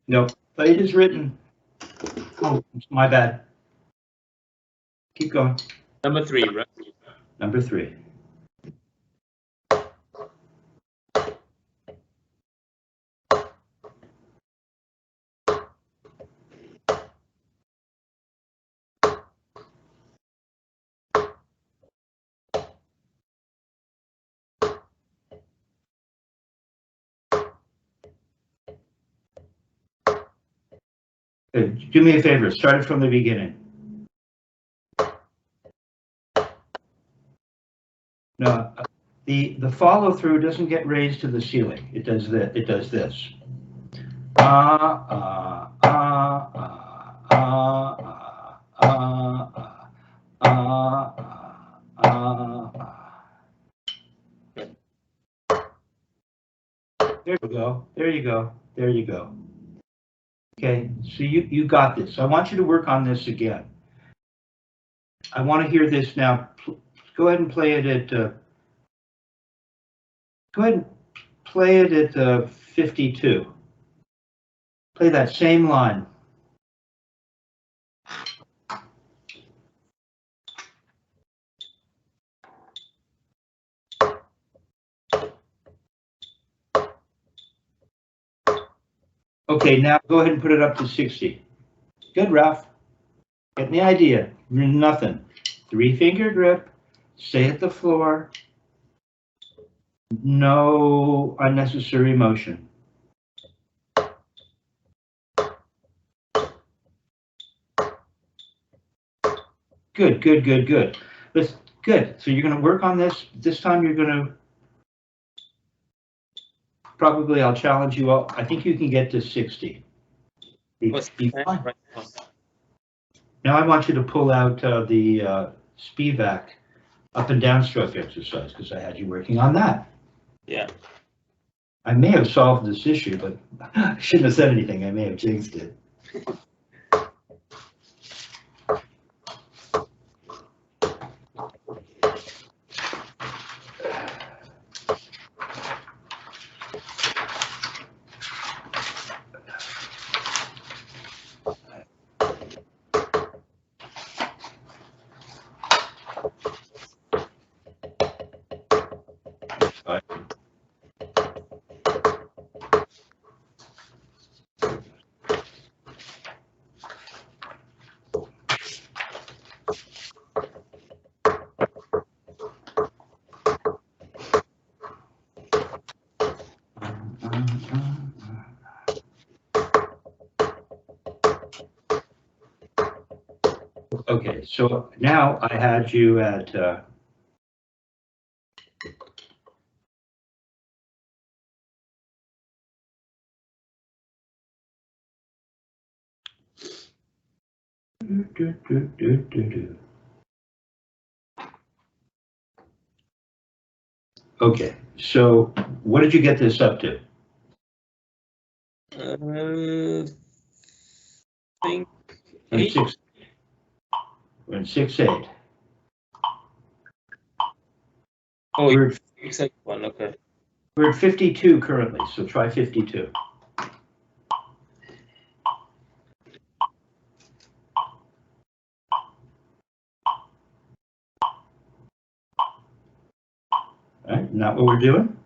No, play it as written. Oh, my bad. Keep going. Number 3, right? Number 3. Do me a favor, start it from the beginning. No, the follow through doesn't get raised to the ceiling. It does that. It does this. There you go. There you go. There you go. Okay, so you got this. I want you to work on this again. I want to hear this now. Go ahead and play it at. Go ahead and play it at 52. Play that same line. Okay, now go ahead and put it up to 60. Good, Ralph. Getting the idea. Nothing. 3-finger grip. Stay at the floor. No unnecessary motion. Good, good, good, good. Good. So you're going to work on this. This time you're going to probably, I'll challenge you all. I think you can get to 60. Be fine. Now I want you to pull out the Spivak up and down stroke exercise because I had you working on that. Yeah. I may have solved this issue, but I shouldn't have said anything. I may have jinxed it. Okay, so now I had you at Okay, so what did you get this up to? I think 8. We're in 6/8. Oh, We're at, exact one. Okay. we're at 52 currently, so try 52. All right, not what we're doing.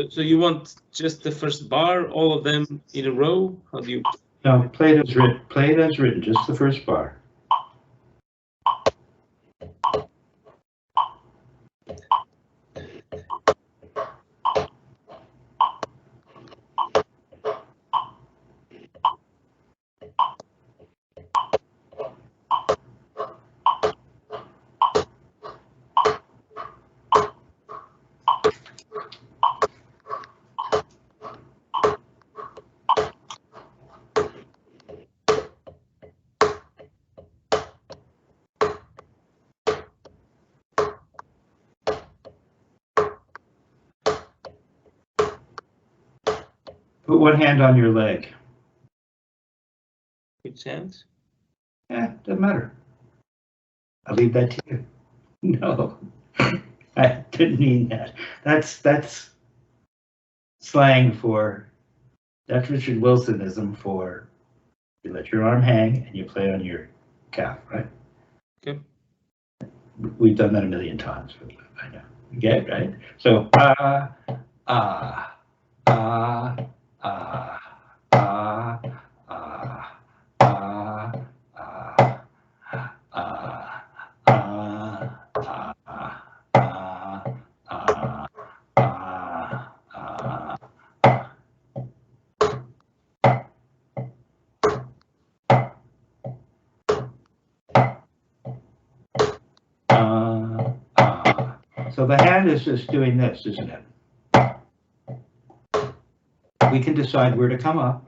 So you want just the first bar, all of them in a row? How do you? No, play it as written. Play it as written, just the first bar. Put one hand on your leg. Which hand? Doesn't matter. I'll leave that to you. No, I didn't mean that. That's slang for, that's Richard Wilsonism for, you let your arm hang and you play on your calf, right? Okay. We've done that a million times, but I know. You get it, right? So, so the hand is just doing this, isn't it? We can decide where to come up.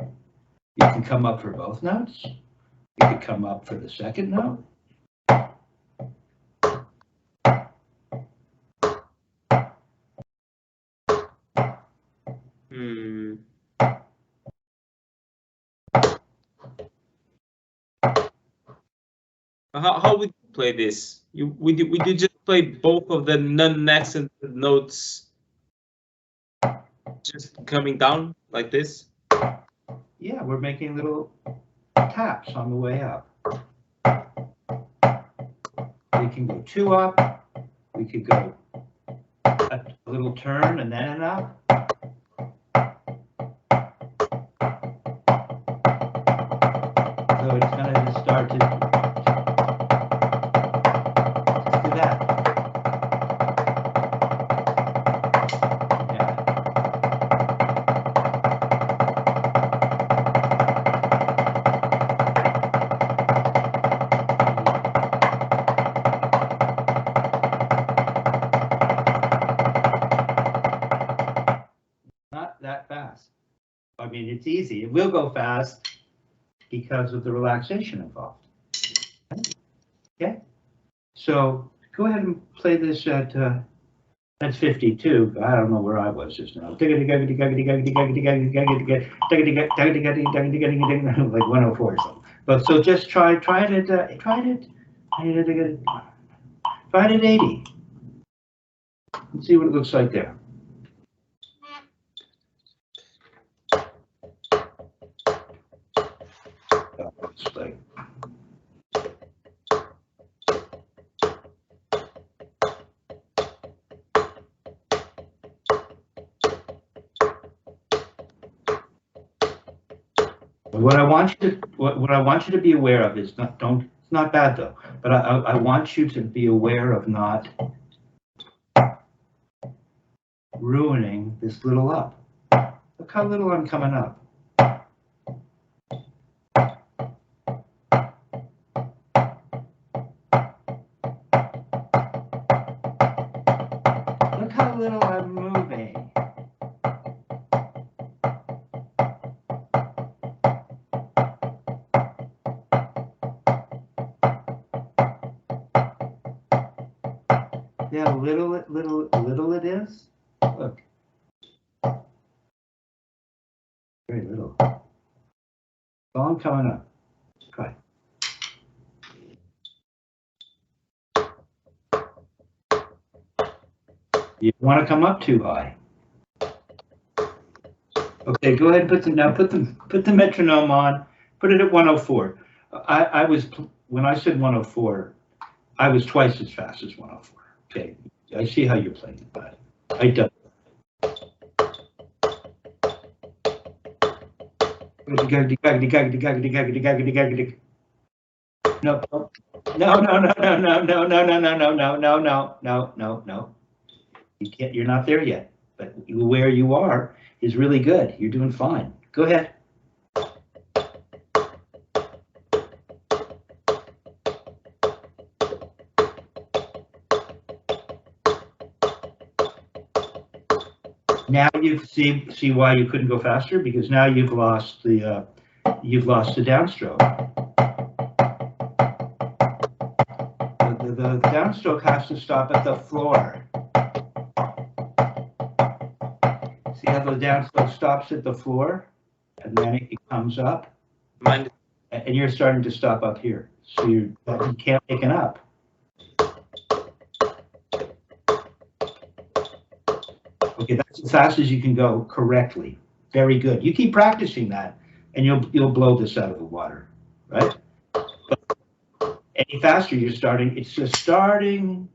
You can come up for both notes. You could come up for the second note. How would you play this? Would you just play both of the non-accented notes just coming down like this? Yeah, we're making little taps on the way up. We can go 2 up. We could go a little turn and then an up. So it's going to just start to do that. Yeah. Not that fast. I mean, it's easy. It will go fast because of the relaxation involved. Okay? So go ahead and play this at that's 52. I don't know where I was just now. Like 104 or something. But so just try it at 80. Let's see what it looks like there. It's like, what I want you to be aware of is it's not bad though, but I want you to be aware of not ruining this little up. Look how little I'm coming up. Look how little I'm moving. how little it is? Look. Very little. So I'm coming up. Try. You want to come up too high. Okay, go ahead and put the metronome on. Put it at 104. I was, when I said 104, I was twice as fast as 104. Okay, I see how you're playing it, but I don't. No, no. You can't, you're not there yet, but where you are is really good. You're doing fine. Go ahead. Now you see why you couldn't go faster, because now you've lost the downstroke. The downstroke has to stop at the floor. See how the downstroke stops at the floor, and then it comes up, and you're starting to stop up here, so you can't make an up. Okay, that's as fast as you can go correctly. Very good. You keep practicing that, and you'll blow this out of the water, right? But any faster, you're starting. It's just starting,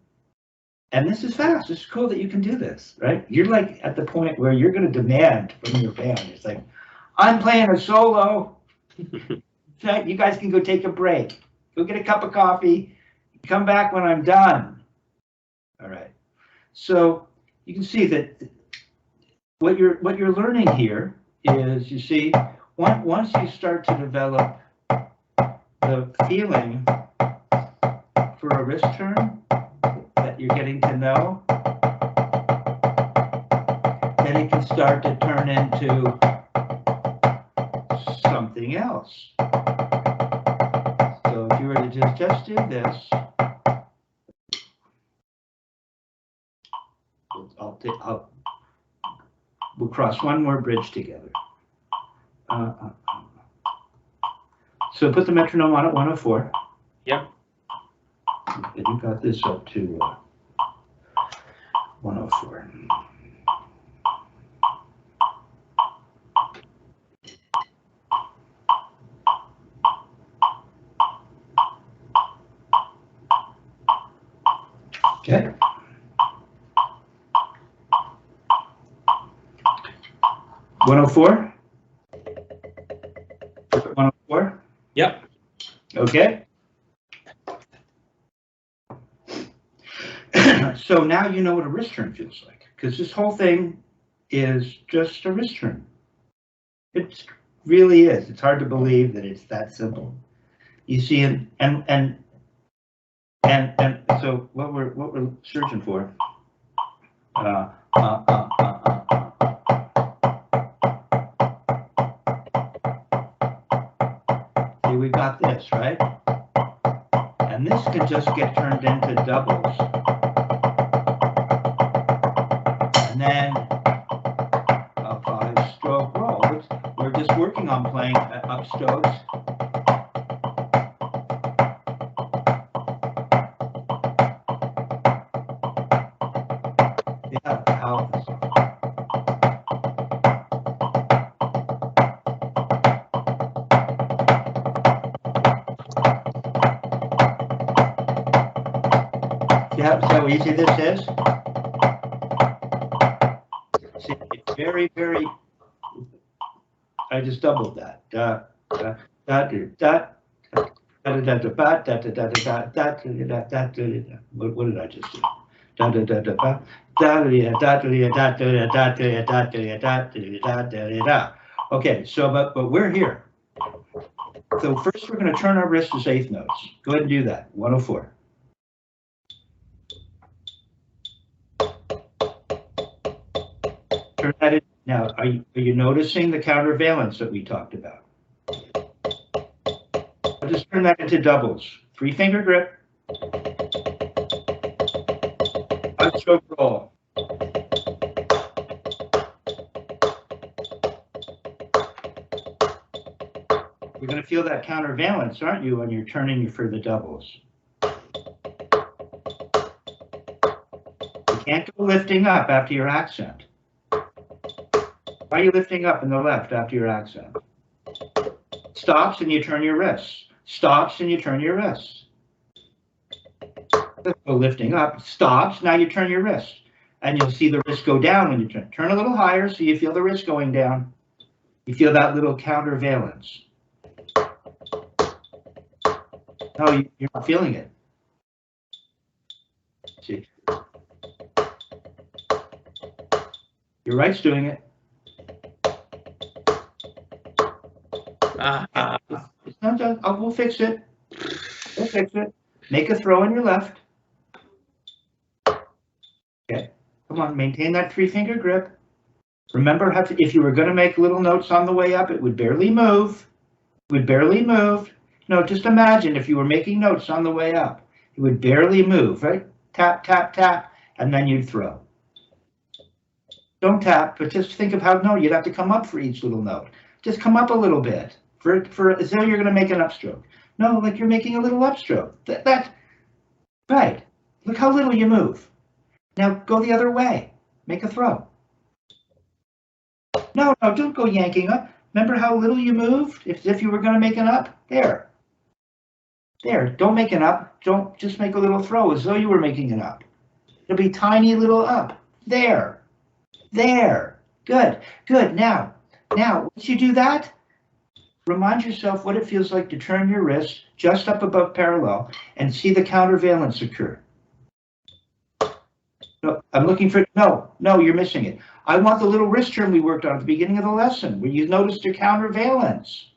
and this is fast. It's cool that you can do this, right? You're like at the point where you're going to demand from your band. It's like, I'm playing a solo. You guys can go take a break. Go get a cup of coffee. Come back when I'm done. All right. So you can see that what you're learning here is, you see, once you start to develop the feeling for a wrist turn that you're getting to know, then it can start to turn into something else. So if you were to just do this, we'll cross one more bridge together. So put the metronome on at 104. Yep. And you got this up to 104. Okay. 104? 104? Yep. Okay. So now you know what a wrist turn feels like, because this whole thing is just a wrist turn. It really is. It's hard to believe that it's that simple. You see, and so what we're searching for. See, we got this, right? And this can just get turned into doubles. And then a 5-stroke roll. We're just working on playing upstrokes. Yeah, how? Yeah, so how easy this is. See, it's very, very. I just doubled that. What did I just do? Okay, so but we're here. So first we're going to turn our wrist as eighth notes. Go ahead and do that. 104. Turn that in. Now, are you noticing the countervalence that we talked about? I'll just turn that into doubles. 3-finger grip. stroke roll. You're going to feel that countervalence, aren't you, when you're turning for the doubles? You can't go lifting up after your accent. Why are you lifting up in the left after your accent? Stops and you turn your wrists. Stops and you turn your wrists. Let's go lifting up. Stops, now you turn your wrists. And you'll see the wrist go down when you turn. Turn a little higher so you feel the wrist going down. You feel that little countervalence. No, you're not feeling it. See? Your right's doing it. We'll fix it. We'll fix it. Make a throw on your left. Okay. Come on, maintain that 3-finger grip. Remember, if you were going to make little notes on the way up, it would barely move. It would barely move. No, just imagine if you were making notes on the way up. It would barely move, right? Tap, tap, tap, and then you'd throw. Don't tap, but just think of how, no, you'd have to come up for each little note. Just come up a little bit. For as though you're going to make an upstroke. No, like you're making a little upstroke. Right. Look how little you move. Now go the other way. Make a throw. No, don't go yanking up. Remember how little you moved? If you were going to make an up? There. There. Don't make an up. Don't just make a little throw as though you were making an up. It'll be tiny little up. There. There. Good. Good. Now, once you do that, remind yourself what it feels like to turn your wrist just up above parallel and see the countervalence occur. No, I'm looking for, no, you're missing it. I want the little wrist turn we worked on at the beginning of the lesson where you noticed your countervalence.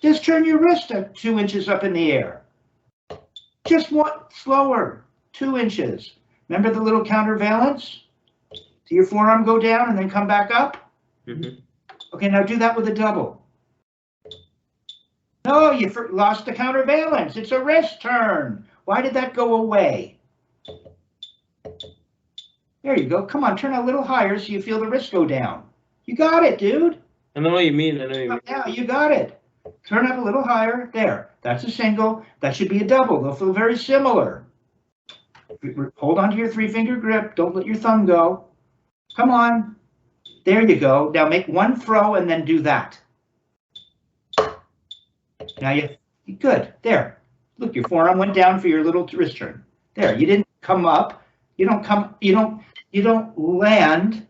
Just turn your wrist up 2 inches up in the air. Just one, slower, 2 inches. Remember the little countervalence? See your forearm go down and then come back up? Mm-hmm. Okay, now do that with a double. No, you lost the countervalence. It's a wrist turn. Why did that go away? There you go. Come on, turn a little higher so you feel the wrist go down. You got it, dude. I know what you mean. Yeah, you got it. Turn up a little higher. There. That's a single. That should be a double. They'll feel very similar. Hold on to your 3-finger grip. Don't let your thumb go. Come on. There you go. Now make one throw and then do that. Now good. There. Look, your forearm went down for your little wrist turn. There. You didn't come up. You don't land.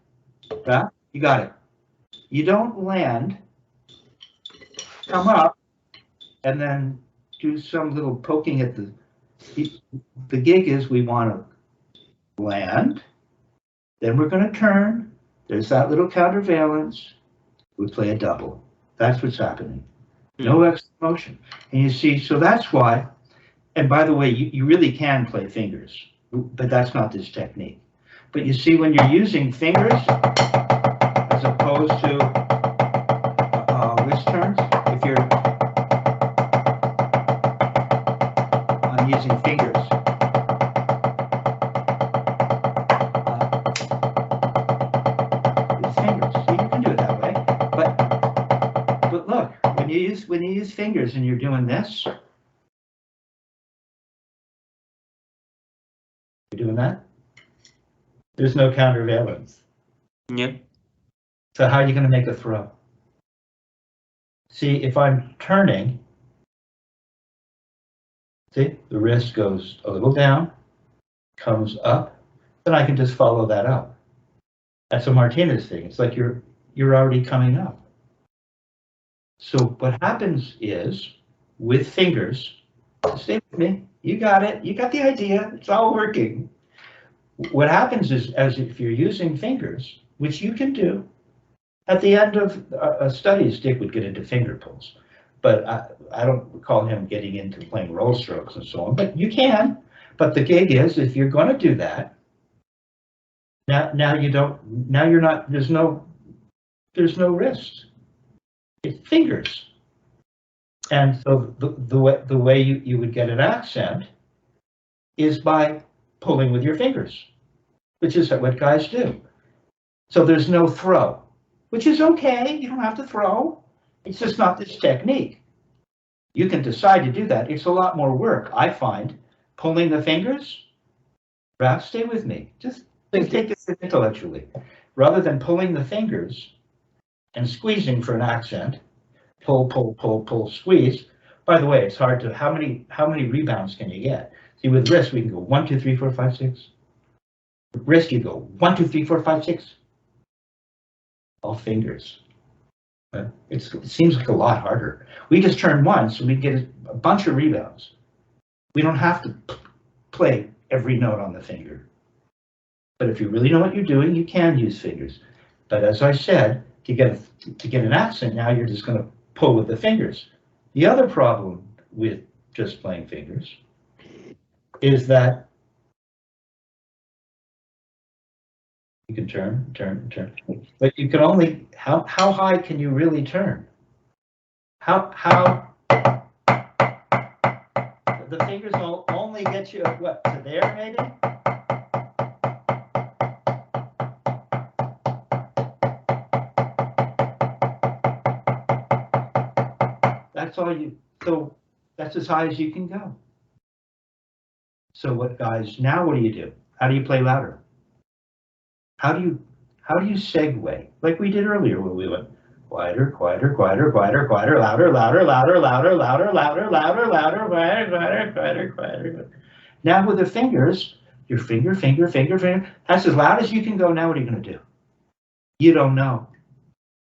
Yeah, you got it. You don't land. Come up and then do some little poking at the gig is we want to land. Then we're going to turn. There's that little countervalence. We play a double. That's what's happening. No extra motion. And you see, so that's why, and by the way, you really can play fingers, but that's not this technique. But you see, when you're using fingers, as opposed to wrist turns, if you're, I'm using fingers. When you use fingers and you're doing this, you're doing that, there's no countervalence. Yeah. So how are you going to make a throw? See, if I'm turning, see, the wrist goes a little down, comes up, then I can just follow that up. That's a Martinez thing. It's like you're already coming up. So what happens is, with fingers, stay with me, you got it, you got the idea, it's all working. What happens is, as if you're using fingers, which you can do, at the end of a study, Dick would get into finger pulls, but I don't recall him getting into playing roll strokes and so on, but you can. But the gig is, if you're going to do that, now you're not, there's no wrist. It's fingers. And so the way you would get an accent is by pulling with your fingers, which is what guys do. So there's no throw, which is okay. You don't have to throw. It's just not this technique. You can decide to do that. It's a lot more work, I find. Pulling the fingers, Raph, stay with me. Just take this intellectually. Rather than pulling the fingers and squeezing for an accent, pull, pull, pull, pull, squeeze. By the way, it's hard to, how many rebounds can you get? See, with wrist, we can go 1, 2, 3, 4, 5, 6. With wrist, you go 1, 2, 3, 4, 5, 6. All fingers. It seems like a lot harder. We just turn once and we get a bunch of rebounds. We don't have to play every note on the finger. But if you really know what you're doing, you can use fingers. But as I said, to get an accent, now you're just going to pull with the fingers. The other problem with just playing fingers is that you can turn, but you can only, how high can you really turn? How the fingers will only get you, what, to there maybe? That's all you, so that's as high as you can go. So what, guys, now what do? How do you play louder? How do you segue? Like we did earlier when we went quieter, quieter, quieter, quieter, quieter, louder, louder, louder, louder, louder, louder, louder, louder, quieter, quieter, quieter, quieter. Now with the fingers, your finger, that's as loud as you can go. Now what are you going to do? You don't know.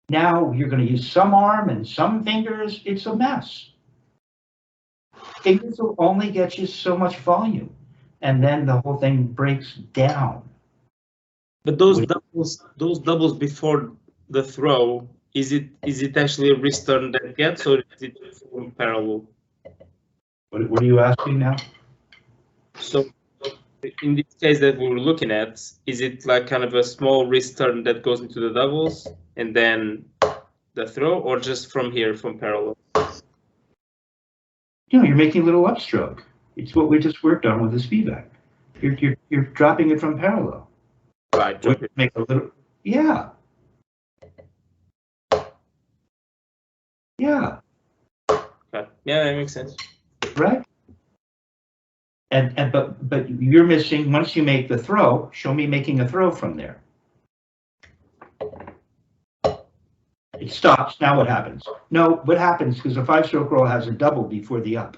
Now you're going to use some arm and some fingers. It's a mess. Fingers will only get you so much volume, and then the whole thing breaks down. But those doubles before the throw, is it actually a wrist turn that gets, or is it from parallel? What are you asking now? So in this case that we were looking at, is it like kind of a small wrist turn that goes into the doubles and then the throw, or just from here, from parallel? You know, you're making a little upstroke. It's what we just worked on with the feedback. You're dropping it from parallel. Right. Make a little, yeah. Yeah. Okay. Yeah, that makes sense. Right. But you're missing, once you make the throw, show me making a throw from there. It stops. Now what happens? No, what happens, because a 5-stroke roll has a double before the up.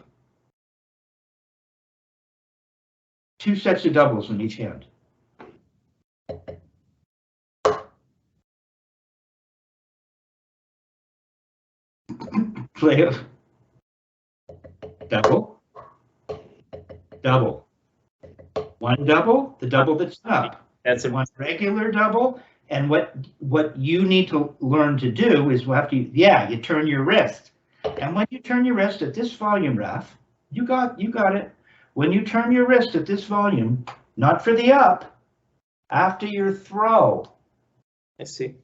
2 sets of doubles in each hand. Play a double, double. One double, the double that's up. That's one regular double. And what you need to learn to do is you turn your wrist. And when you turn your wrist at this volume, Raf, you got it. When you turn your wrist at this volume, not for the up, after your throw, I see.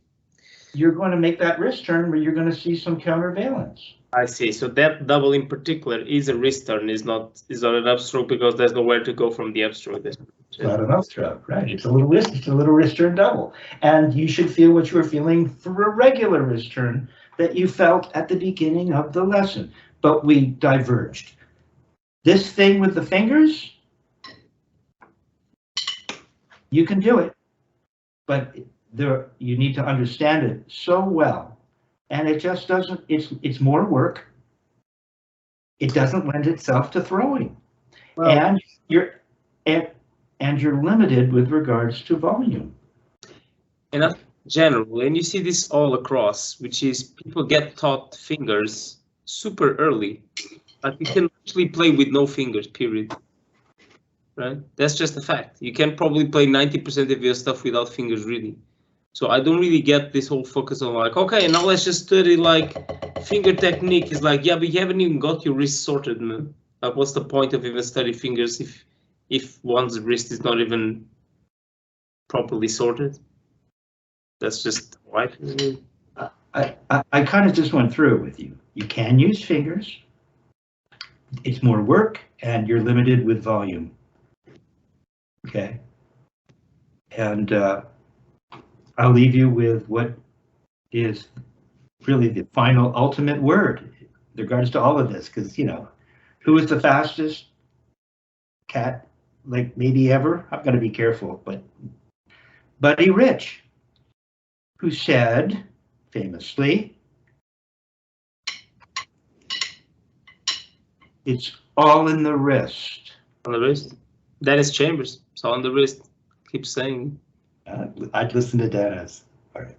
You're going to make that wrist turn where you're going to see some countervalence. I see. So that double in particular is a wrist turn, is not an upstroke, because there's nowhere to go from the upstroke. It's not an upstroke, right? It's a little wrist turn double, and you should feel what you were feeling for a regular wrist turn that you felt at the beginning of the lesson. But we diverged. This thing with the fingers, you can do it, but you need to understand it so well. And it just doesn't, it's more work. It doesn't lend itself to throwing. Well, and you're limited with regards to volume. And in general, and you see this all across, which is people get taught fingers super early, but you can actually play with no fingers, period. Right? That's just a fact. You can probably play 90% of your stuff without fingers, really. So I don't really get this whole focus on like, okay, now let's just study like finger technique. Is like, yeah, but you haven't even got your wrist sorted, man. Like, what's the point of even studying fingers if one's wrist is not even properly sorted? That's just right. I kind of just went through it with you. You can use fingers. It's more work, and you're limited with volume. Okay. And I'll leave you with what is really the final ultimate word in regards to all of this, because, you know, who is the fastest cat, like maybe ever? I've got to be careful, but Buddy Rich, who said famously, it's all in the wrist. On the wrist. Dennis Chambers. It's all on the wrist. Keep saying. I'd listen to Dennis. All right.